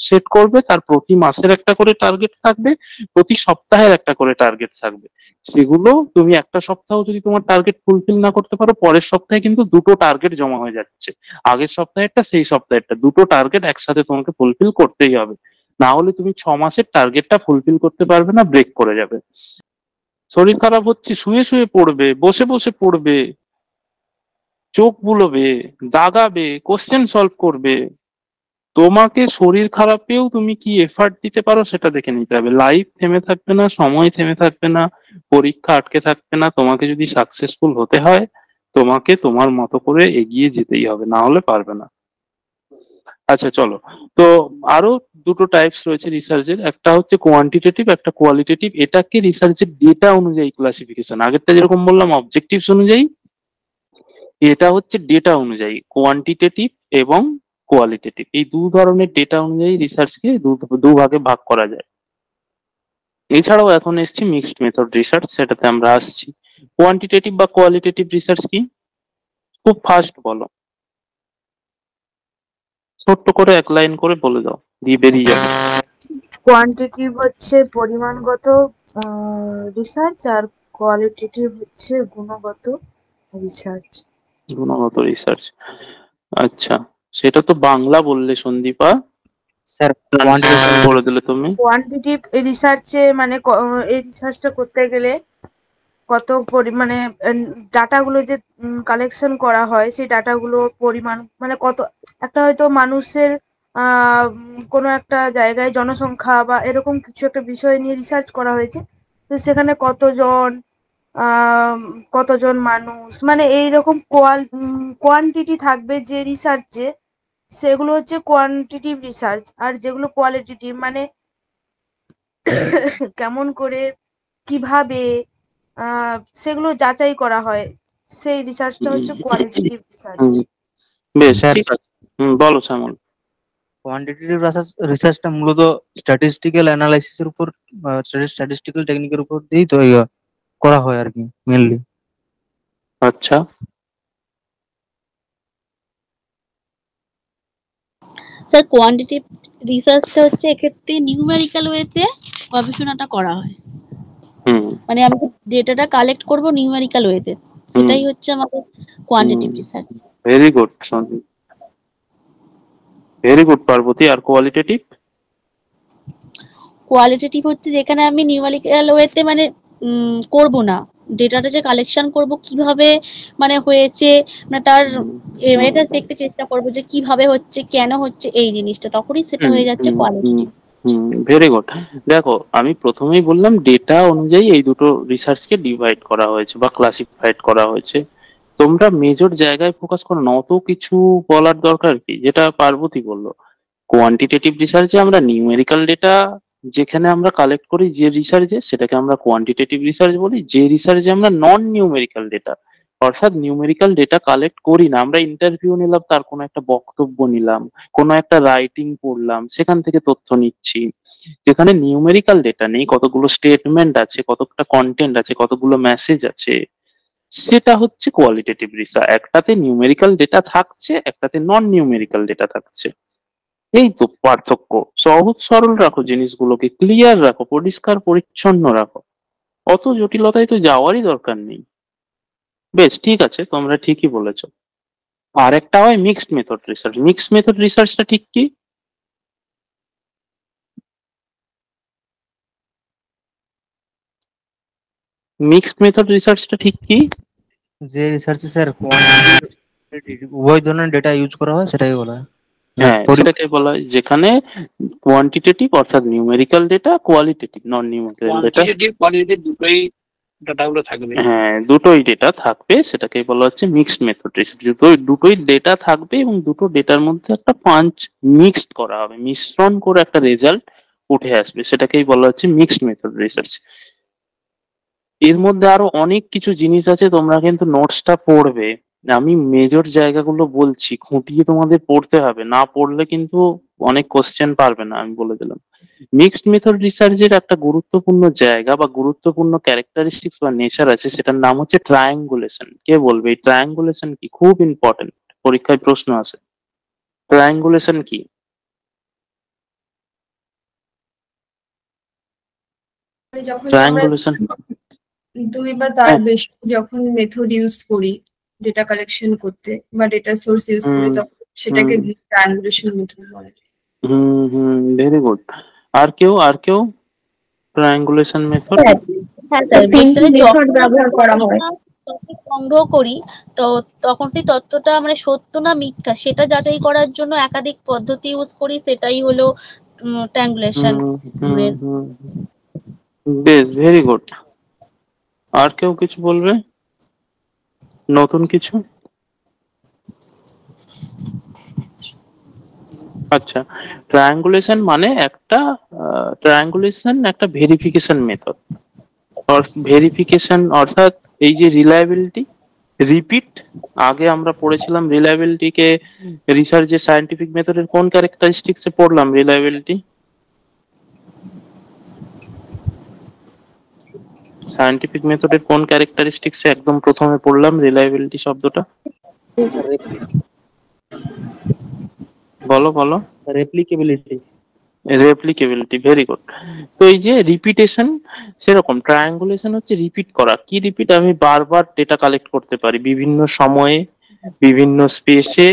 Speaker 1: সেট করবে, তার প্রতি মাসের একটা করে টার্গেট থাকবে, প্রতি সপ্তাহের একটা করে টার্গেট থাকবে। সেগুলো তুমি একটা সপ্তাহ যদি তোমার টার্গেট ফুলফিল না করতে পারো, পরের সপ্তাহে কিন্তু দুটো টার্গেট জমা হয়ে যাচ্ছে, আগের সপ্তাহেরটা সেই সপ্তাহেরটা, দুটো টার্গেট একসাথে তোমাকে ফুলফিল করতেই হবে। না হলে তুমি 6 মাসের টার্গেটটা ফুলফিল করতে পারবে না, ব্রেক করে যাবে। শরীর খারাপ হচ্ছে, শুয়ে শুয়ে পড়বে, বসে বসে পড়বে, চোখ বুলোবে, দাগাবে, কোশ্চেন সলভ করবে। তোমাকে শরীর খারাপেও তুমি কি এফার্ট দিতে পারো সেটা দেখে নিতে হবে। লাইফ থেমে থাকবে না, সময় থেমে থাকবে না, পরীক্ষা আটকে থাকবে না। তোমাকে যদি সাকসেসফুল হতে হয়, তোমাকে তোমার মতো করে এগিয়ে যেতেই হবে, না হলে পারবে না। আচ্ছা চলো, তো আরো দুটো টাইপস রয়েছে রিসার্চের, একটা হচ্ছে কোয়ান্টিটেটিভ, একটা কোয়ালিটেটিভ। এটাকে রিসার্চের ডেটা অনুযায়ী ক্লাসিফিকেশন, আগেরটা যেরকম বললাম অবজেক্টিভস অনুযায়ী, এটা হচ্ছে ডেটা অনুযায়ী, কোয়ান্টিটেটিভ এবং কোয়ালিটেটিভ। এই দু ধরনের ডেটা অনুযায়ী রিসার্চকে দু ভাগে ভাগ করা যায়। এছাড়াও এখন এসছে মিক্সড মেথড রিসার্চ, সেটাতে আমরা আসছি। কোয়ান্টিটেটিভ বা কোয়ালিটেটিভ রিসার্চ কি, খুব ফাস্ট বলো, ছোট্ট করে 1 লাইন করে বলে দাও, দিয়ে বেরিয়ে যাবে।
Speaker 10: কোয়ান্টিটিভ হচ্ছে পরিমাণগত রিসার্চ, আর কোয়ালিটেটিভ হচ্ছে গুণগত রিসার্চ।
Speaker 1: গুণগত রিসার্চ, আচ্ছা সেটা তো বাংলা বললে সন্দীপা,
Speaker 3: স্যার
Speaker 1: বলে দিলে তুমি।
Speaker 10: কোয়ান্টিটিভ রিসার্চে মানে এই রিসার্চটা করতে গেলে কত পরিমাণে ডাটাগুলো যে কালেকশন করা হয়, সেই ডাটাগুলো পরিমাণ মানে কত, একটা হয়তো মানুষের কোনো একটা জায়গায় জনসংখ্যা বা এরকম কিছু একটা বিষয় নিয়ে রিসার্চ করা হয়েছে, তো সেখানে কতজন মানুষ, মানে এইরকম কোয়ান্টিটি থাকবে যে রিসার্চে, সেগুলো হচ্ছে কোয়ান্টিটিভ রিসার্চ। আর যেগুলো কোয়ালিটিটিভ মানে কেমন করে কিভাবে সেগুলো যাচাই করা হয়, সেই রিসার্চটা হচ্ছে কোয়ালিটেটিভ রিসার্চ।
Speaker 1: বেশ ঠিক আছে, বলো শ্যামল।
Speaker 3: কোয়ান্টিটেটিভ রিসার্চটা মূলত স্ট্যাটিস্টিক্যাল অ্যানালাইসিসের উপর, স্ট্যাটিস্টিক্যাল টেকনিকের উপর দিয়েই তো করা হয় আর কি মেইনলি।
Speaker 1: আচ্ছা,
Speaker 11: স্যার কোয়ান্টিটিভ রিসার্চটা হচ্ছে এক্ষেত্রে নিউমেরিক্যাল ওয়েতে গবেষণাটা করা হয়। মানে আমি ডেটাটা কালেক্ট করব নিউমেরিক্যাল ওয়েতে, সেটাই হচ্ছে আমাদের quantitative research.
Speaker 1: Very good Sandeep, very good Parvati. আর কোয়ালিটেটিভ?
Speaker 11: কোয়ালিটেটিভ হচ্ছে যেখানে আমি নিউমেরিক্যাল ওয়েতে মানে করব না, ডেটাটা যে কালেকশন করব কিভাবে মানে হয়েছে, মানে তার এটা দেখতে চেষ্টা করব যে কিভাবে হচ্ছে, কেন হচ্ছে এই জিনিসটা, তখনই সেটা হয়ে যাচ্ছে কোয়ালিটেটিভ।
Speaker 1: Very good. দেখো আমি প্রথমেই বললাম ডেটা অনুযায়ী এই দুটো রিসার্চকে ডিভাইড করা হয়েছে বা ক্লাসিফাইড করা হয়েছে। তোমরা মেজর জায়গায় ফোকাস করো না, অত কিছু বলার দরকার কি। যেটা পার্বতী বললো, কোয়ান্টিটেটিভ রিসার্চে আমরা নিউমেরিক্যাল ডেটা যেখানে আমরা কালেক্ট করি, যে রিসার্চে, সেটাকে আমরা কোয়ান্টিটেটিভ রিসার্চ বলি। যে রিসার্চে আমরা নন নিউমেরিক্যাল ডেটা, অর্থাৎ নিউমেরিক্যাল ডেটা কালেক্ট করি না, আমরা ইন্টারভিউ নিলাম, তার কোনো একটা বক্তব্য নিলাম, কোনো একটা রাইটিং পড়লাম, সেখান থেকে তথ্য নিচ্ছি, যেখানে নিউমেরিক্যাল ডেটা নেই, কতগুলো স্টেটমেন্ট আছে, কতটা কন্টেন্ট আছে, কতগুলো মেসেজ আছে, সেটা হচ্ছে কোয়ালিটেটিভ রিসার্চ। একটাতে নিউমেরিক্যাল ডেটা থাকছে, একটাতে নন নিউমেরিক্যাল ডেটা থাকছে, এই তো পার্থক্য। সহজ সরল রাখো জিনিসগুলোকে, ক্লিয়ার রাখো, পরিষ্কার পরিচ্ছন্ন রাখো, অত জটিলতায় তো যাওয়ারই দরকার নেই। বেশ ঠিক আছে, তোমরা ঠিকই বলেছো। আর একটা হয় mixed method research. Mixed method রিসার্চটা ঠিক কি? মিক্সড মেথড রিসার্চটা ঠিক কি?
Speaker 3: যে রিসার্চে স্যার উভয় ধরনের ডেটা ইউজ করা হয় সেটাই বলা হয়।
Speaker 1: হ্যাঁ, সেটাকে বলা হয় যেখানে কোয়ান্টিটেটিভ অর্থাৎ নিউমেরিক্যাল ডেটা, কোয়ালিটেটিভ নন নিউমেরিক্যাল ডেটা,
Speaker 12: কোয়ান্টিটেটিভ কোয়ালিটেটিভ দুটোই ডাটাগুলো থাকবে।
Speaker 1: হ্যাঁ দুটোই ডেটা থাকবে, সেটাকে বলা হচ্ছে মিক্সড মেথড রিসার্চ। দুটোই ডেটা থাকবে এবং দুটো ডেটার মধ্যে একটা পাঞ্চ মিক্সড করা হবে, মিশ্রণ করে একটা রেজাল্ট উঠে আসবে, সেটাকেই বলা হচ্ছে মিক্সড মেথড রিসার্চ। এর মধ্যে আরো অনেক কিছু জিনিস আছে, তোমরা কিন্তু নোটসটা পড়বে, আমি মেজর জায়গাগুলো বলছি, খুঁটিয়ে তোমাদের পড়তে হবে, না পড়লে কিন্তু অনেক কোশ্চেন পারবে না, আমি বলে দিলাম। মিক্সড মেথড রিসার্চের একটা গুরুত্বপূর্ণ জায়গা বা গুরুত্বপূর্ণ ক্যারেক্টারিস্টিক্স বা নেচার আছে, সেটার নাম হচ্ছে ট্রায়াঙ্গুলেশন। কে বলবে এই ট্রায়াঙ্গুলেশন কি? খুব ইম্পর্টেন্ট, পরীক্ষায় প্রশ্ন আছে। ট্রায়াঙ্গুলেশন কি?
Speaker 9: যখন আমরা
Speaker 1: ট্রায়াঙ্গুলেশন
Speaker 9: 2 বা তার
Speaker 1: হ্যাঁ।
Speaker 9: বেশি যখন মেথড ইউজ করি ডেটা কালেকশন করতে বা ডেটা সোর্স ইউজ করি,
Speaker 1: হুম
Speaker 9: তখন সেটাকে
Speaker 1: হুম
Speaker 9: ট্রায়াঙ্গুলেশন মেথড বলে।
Speaker 1: Very good. আর কেউ ট্রায়াঙ্গুলেশন মেথড?
Speaker 11: হ্যাঁ হ্যাঁ স্যার,
Speaker 4: তিনটি
Speaker 11: বলছিলাম যে
Speaker 4: মেথড
Speaker 11: যখন আমরা
Speaker 4: ব্যবহার করা
Speaker 11: কোনো
Speaker 4: হয়।
Speaker 11: একটা তথ্য সংগ্রহ করি, তো তখন সেই তথ্যটা মানে সত্য না মিথ্যা সেটা যাচাই করার জন্য একাধিক পদ্ধতি ইউজ করি, সেটাই হলো ট্রায়াঙ্গুলেশন।
Speaker 1: হুম হুম হুম বেশ, ভেরি গুড। আর কেউ কিছু বলবে নতুন কিছু? আচ্ছা, ট্রায়াঙ্গুলেশন একটা ভেরিফিকেশন মেথড। ভেরিফিকেশন অর্থাৎ এই যে রিলায়েবিলিটি, রিপিট। আগে আমরা পড়েছিলাম রিলায়েবিলিটিকে, রিসার্চের সায়েন্টিফিক মেথডের কোন ক্যারেক্টারিস্টিক্সে পড়লাম রিলায়েবিলিটি? সায়েন্টিফিক মেথডের কোন ক্যারেক্টারিস্টিক্সে একদম প্রথমে পড়লাম রিলায়েবিলিটি শব্দটা? বলো বলো।
Speaker 3: রেপ্লিকেবিলিটি।
Speaker 1: রেপ্লিকেবিলিটি, ভেরি গুড। তো এই যে রিপিটেশন, সেরকম ট্রায়াঙ্গুলেশন হচ্ছে রিপিট করা। কি রিপিট? আমি বারবার ডেটা কালেক্ট করতে পারি, বিভিন্ন সময়ে, বিভিন্ন স্পেসে,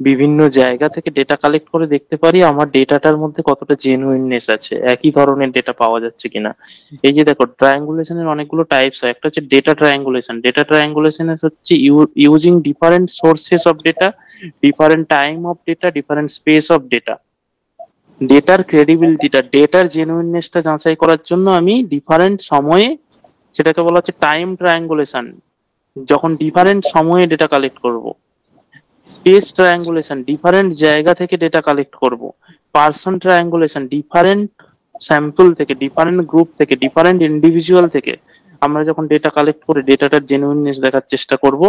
Speaker 1: বিভিন্ন জায়গা থেকে ডেটা কালেক্ট করে দেখতে পারি আমার ডেটাটার মধ্যে কতটা জেনুইননেস আছে, একই ধরনের ডেটা পাওয়া যাচ্ছে কিনা। এই যে দেখো, ট্রায়াঙ্গুলেশনের অনেকগুলো টাইপস হয়। একটা হচ্ছে ডেটা ট্রায়াঙ্গুলেশন। ডেটা ট্রায়াঙ্গুলেশন হচ্ছে using different sources of data, different time of data, different space of data. ডেটার ক্রেডিবিলিটিটা, ডেটার জেনুইননেসটা যাচাই করার জন্য আমি ডিফারেন্ট সময়ে, সেটাকে বলা হচ্ছে টাইম ট্রায়াঙ্গুলেশন, যখন ডিফারেন্ট সময়ে ডেটা কালেক্ট করব। স্পেস ট্রায়াঙ্গুলেশন, ডিফারেন্ট জায়গা থেকে ডেটা কালেক্ট করব। পার্সন ট্রায়াঙ্গুলেশন, ডিফারেন্ট স্যাম্পল থেকে, ডিফারেন্ট গ্রুপ থেকে, ডিফারেন্ট ইন্ডিভিজুয়াল থেকে আমরা যখন ডেটা কালেক্ট করে ডেটাটার জেনুইননেস দেখার চেষ্টা করব,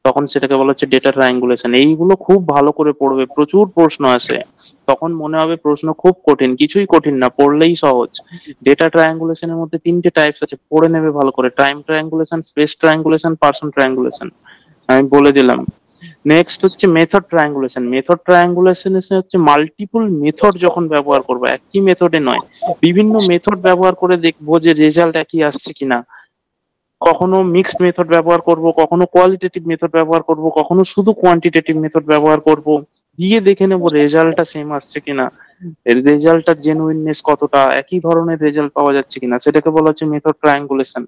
Speaker 1: তখন সেটাকে বলা হচ্ছে ডেটা ট্রায়াঙ্গুলেশন। এইগুলো খুব ভালো করে পড়বে, প্রচুর প্রশ্ন আসে। তখন মনে হবে প্রশ্ন খুব কঠিন, কিছুই কঠিন না, পড়লেই সহজ। ডেটা ট্রায়াঙ্গুলেশনের মধ্যে তিনটে টাইপস আছে, পড়ে নেবে ভালো করে। Time triangulation, space triangulation, person triangulation, আমি বলে দিলাম। নেক্সট হচ্ছে মেথড ট্রায়াঙ্গুলেশন। মেথড ট্রায়াঙ্গুলেশন হচ্ছে মাল্টিপল মেথড যখন ব্যবহার করবো, একই মেথডে নয়, বিভিন্ন মেথড ব্যবহার করে দেখবো যে রেজাল্ট একই আসছে কিনা। কখনো মিক্সড মেথড ব্যবহার করব, কখনো কোয়ালিটেটিভ মেথড ব্যবহার করব, কখনো শুধু কোয়ান্টিটেটিভ মেথড ব্যবহার করব, দিয়ে দেখে নেবো রেজাল্টটা সেম আসছে কিনা, রেজাল্টটার জেনুইননেস কতটা, একই ধরনের রেজাল্ট পাওয়া যাচ্ছে কিনা, সেটাকে বলা হচ্ছে মেথড ট্রায়াঙ্গুলেশন।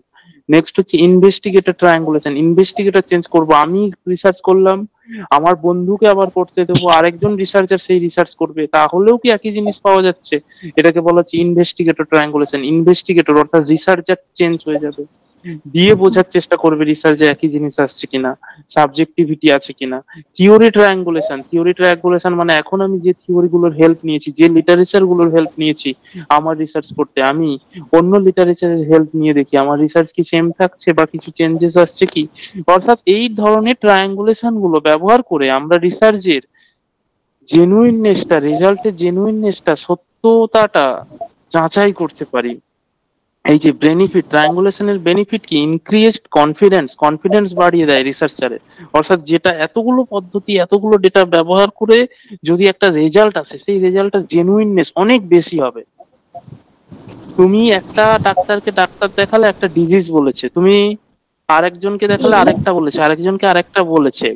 Speaker 1: নেক্সট হচ্ছে ইনভেস্টিগেটর ট্রায়াঙ্গুলেশন। ইনভেস্টিগেটর চেঞ্জ করব, আমি রিসার্চ করলাম, আমার বন্ধুকে আবার করতে দেবো, আরেকজন রিসার্চার সেই রিসার্চ করবে, তাহলেও কি একই জিনিস পাওয়া যাচ্ছে? এটাকে বলা হচ্ছে ইনভেস্টিগেটর ট্রায়াঙ্গুলেশন। ইনভেস্টিগেটর অর্থাৎ রিসার্চার চেঞ্জ হয়ে যাবে, দিয়ে বোঝার চেষ্টা করবে রিসার্চে একই জিনিস আসছে কিনা, সাবজেক্টিভিটি আছে কিনা। Theory triangulation. থিওরি ট্রায়াঙ্গুলেশন মানে এখন আমি যে থিওরি গুলোর হেল্প নিয়েছি, যে লিটারেচার গুলোর হেল্প নিয়েছি আমার রিসার্চ করতে, আমি অন্য লিটারেচারের হেল্প নিয়ে দেখি আমার রিসার্চ কি সেম থাকছে বা কিছু চেঞ্জেস আসছে কি। অর্থাৎ এই ধরনের ট্রায়াঙ্গুলেশন গুলো ব্যবহার করে আমরা রিসার্চের জেনুইননেসটা, রেজাল্টের জেনুইননেসটা, সত্যতাটা যাচাই করতে পারি। এই যে বেনিফিট, ট্রায়াঙ্গুলেশনের বেনিফিট কি? ইনক্রিজড কনফিডেন্স, কনফিডেন্স বাড়িয়ে দেয় রিসার্চারের। অর্থাৎ যেটা এতগুলো পদ্ধতি, এতগুলো ডেটা ব্যবহার করে যদি একটা রেজাল্ট আসে, সেই রেজাল্টটার জেনুইননেস অনেক বেশি হবে। তুমি একটা ডাক্তারকে ডাক্তার দেখালে একটা ডিজিজ বলেছে, তুমি আরেকজনকে দেখালে আরেকটা বলেছে, আরেকজনকে আরেকটা বলেছে,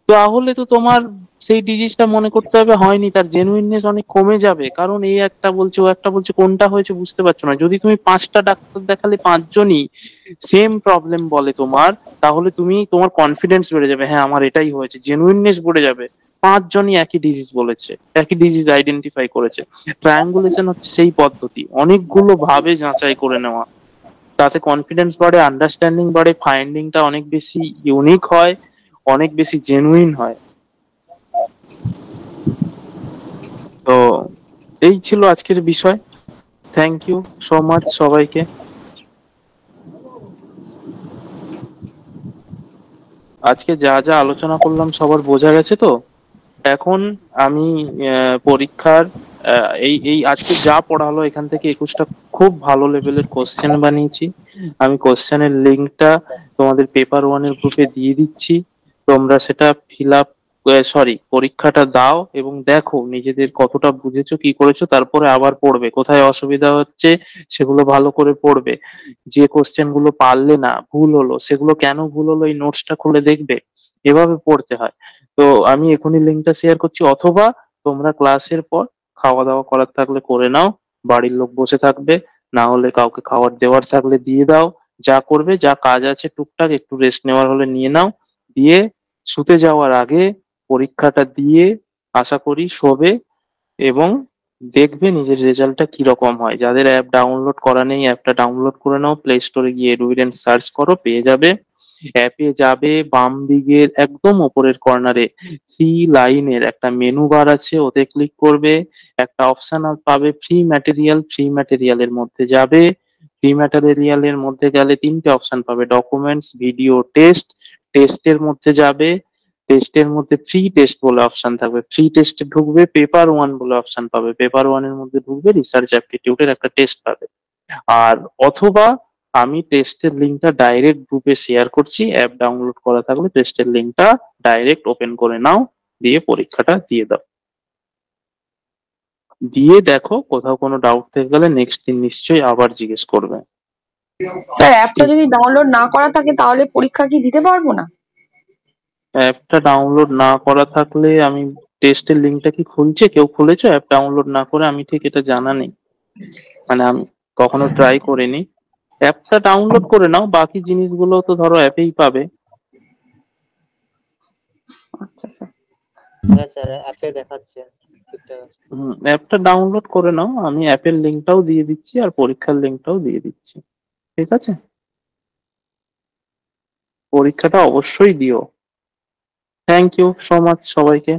Speaker 1: তাহলে তো তোমার সেই ডিজিজটা মনে করতে হবে হয়নি, তার জেনুইননেস অনেক কমে যাবে, কারণ এই একটা বলছে ও একটা বলছে, কোনটা হয়েছে বুঝতে পারছো না। যদি তুমি 5টা ডাক্তার দেখালে 5জনই সেম প্রবলেম বলে তোমার, তাহলে তুমি, তোমার কনফিডেন্স বেড়ে যাবে, হ্যাঁ আমার এটাই হয়েছে, জেনুইননেস বেড়ে যাবে। 5জনই একই ডিজিজ বলেছে, একই ডিজিজ আইডেন্টিফাই করেছে। ট্রায়াঙ্গুলেশন হচ্ছে সেই পদ্ধতি, অনেকগুলো ভাবে যাচাই করে নেওয়া, তাতে কনফিডেন্স বাড়ে, আন্ডারস্ট্যান্ডিং বাড়ে, ফাইন্ডিংটা অনেক বেশি ইউনিক হয়, অনেক বেশি জেনুইন হয়। তো এই ছিল আজকের বিষয়। থ্যাংক ইউ সো মাচ সবাইকে। আজকে যা যা আলোচনা করলাম সবার বোঝা গেছে তো? এখন আমি পরীক্ষার এই এই আজকে যা পড়া হলো এখান থেকে 21টা খুব ভালো লেভেলের কোশ্চেন বানিয়েছি। আমি কোশ্চেনের লিঙ্কটা তোমাদের পেপার ওয়ানের গ্রুপে দিয়ে দিচ্ছি। তোমরা সেটা ফিল আপ, সরি, পরীক্ষাটা দাও এবং দেখো নিজেদের কতটা বুঝেছো কি করেছো, তারপরে আবার পড়বে, কোথায় অসুবিধা হচ্ছে সেগুলো ভালো করে পড়বে। যে কোশ্চেন গুলো পারলে না, ভুল হলো, সেগুলো কেন ভুল হলো এই নোটসটা খুলে দেখবে। এভাবে পড়তে হয়। তো আমি এখনই লিঙ্কটা শেয়ার করছি, অথবা তোমরা ক্লাসের পর খাওয়া দাওয়া করার থাকলে করে নাও, বাড়ির লোক বসে থাকবে, না হলে কাউকে খাবার দেওয়ার থাকলে দিয়ে দাও। যা করবে, যা কাজ আছে টুকটাক একটু রেস্ট নেওয়ার হলে নিয়ে নাও। দিয়ে শুতে যাওয়ার আগে পরীক্ষাটা দিয়ে আশা করি শোবে এবং দেখবে নিজের রেজাল্টটা কিরকম হয়। যাদের অ্যাপ ডাউনলোড করা নেই অ্যাপটা ডাউনলোড করে নাও, প্লে স্টোরে গিয়ে এডুইডেন্ট সার্চ করো, পেয়ে যাবে। অ্যাপে যাবে, বাম দিকের একদম ওপরের কর্নারে 3 লাইনের একটা মেনু বার আছে, ওতে ক্লিক করবে। একটা অপশন পাবে ফ্রি ম্যাটেরিয়াল, ফ্রি ম্যাটেরিয়ালের মধ্যে যাবে। ফ্রি ম্যাটেরিয়ালের মধ্যে গেলে 3টে অপশন পাবে, ডকুমেন্টস, ভিডিও, টেস্ট। টেস্টের মধ্যে যাবে, টেস্টের মধ্যে ফ্রি টেস্ট বলে অপশন থাকবে, ফ্রি টেস্টে ঢুকবে। পেপার ওয়ান বলে অপশন পাবে, পেপার ওয়ানের মধ্যে ঢুকবে, রিসার্চ অ্যাপটিটিউডের একটা টেস্ট পাবে। আর অথবা আমি টেস্টের লিঙ্কটা ডাইরেক্ট গ্রুপে শেয়ার করছি, অ্যাপ ডাউনলোড করা থাকলে টেস্টের লিঙ্কটা ডাইরেক্ট ওপেন করে নাও, দিয়ে পরীক্ষাটা দিয়ে দাও। দিয়ে দেখো কোথাও কোনো ডাউট থেকে গেলে নেক্সট দিন নিশ্চয়ই আবার জিজ্ঞেস করবে।
Speaker 5: স্যার অ্যাপটা যদি ডাউনলোড না করা থাকে তাহলে পরীক্ষা কি দিতে পারবো না?
Speaker 1: অ্যাপটা ডাউনলোড না করা থাকলে আমি টেস্টের লিঙ্কটা কি খুলছে, কেউ খুলেছে অ্যাপ ডাউনলোড না করে? আমি ঠিক এটা জানা নেই, মানে আমি কখনো ট্রাই করিনি। অ্যাপটা ডাউনলোড করে নাও, বাকি জিনিসগুলো তো ধরো অ্যাপেই পাবে।
Speaker 5: আচ্ছা স্যার।
Speaker 3: হ্যাঁ স্যার, অ্যাপে দেখাচ্ছে ঠিকঠাক আছে।
Speaker 1: অ্যাপটা ডাউনলোড করে নাও, আমি অ্যাপের লিঙ্কটাও দিয়ে দিচ্ছি আর পরীক্ষার লিঙ্কটাও দিয়ে দিচ্ছি। ঠিক আছে, পরীক্ষাটা অবশ্যই দিও। থ্যাংক ইউ সো মাচ সবাইকে।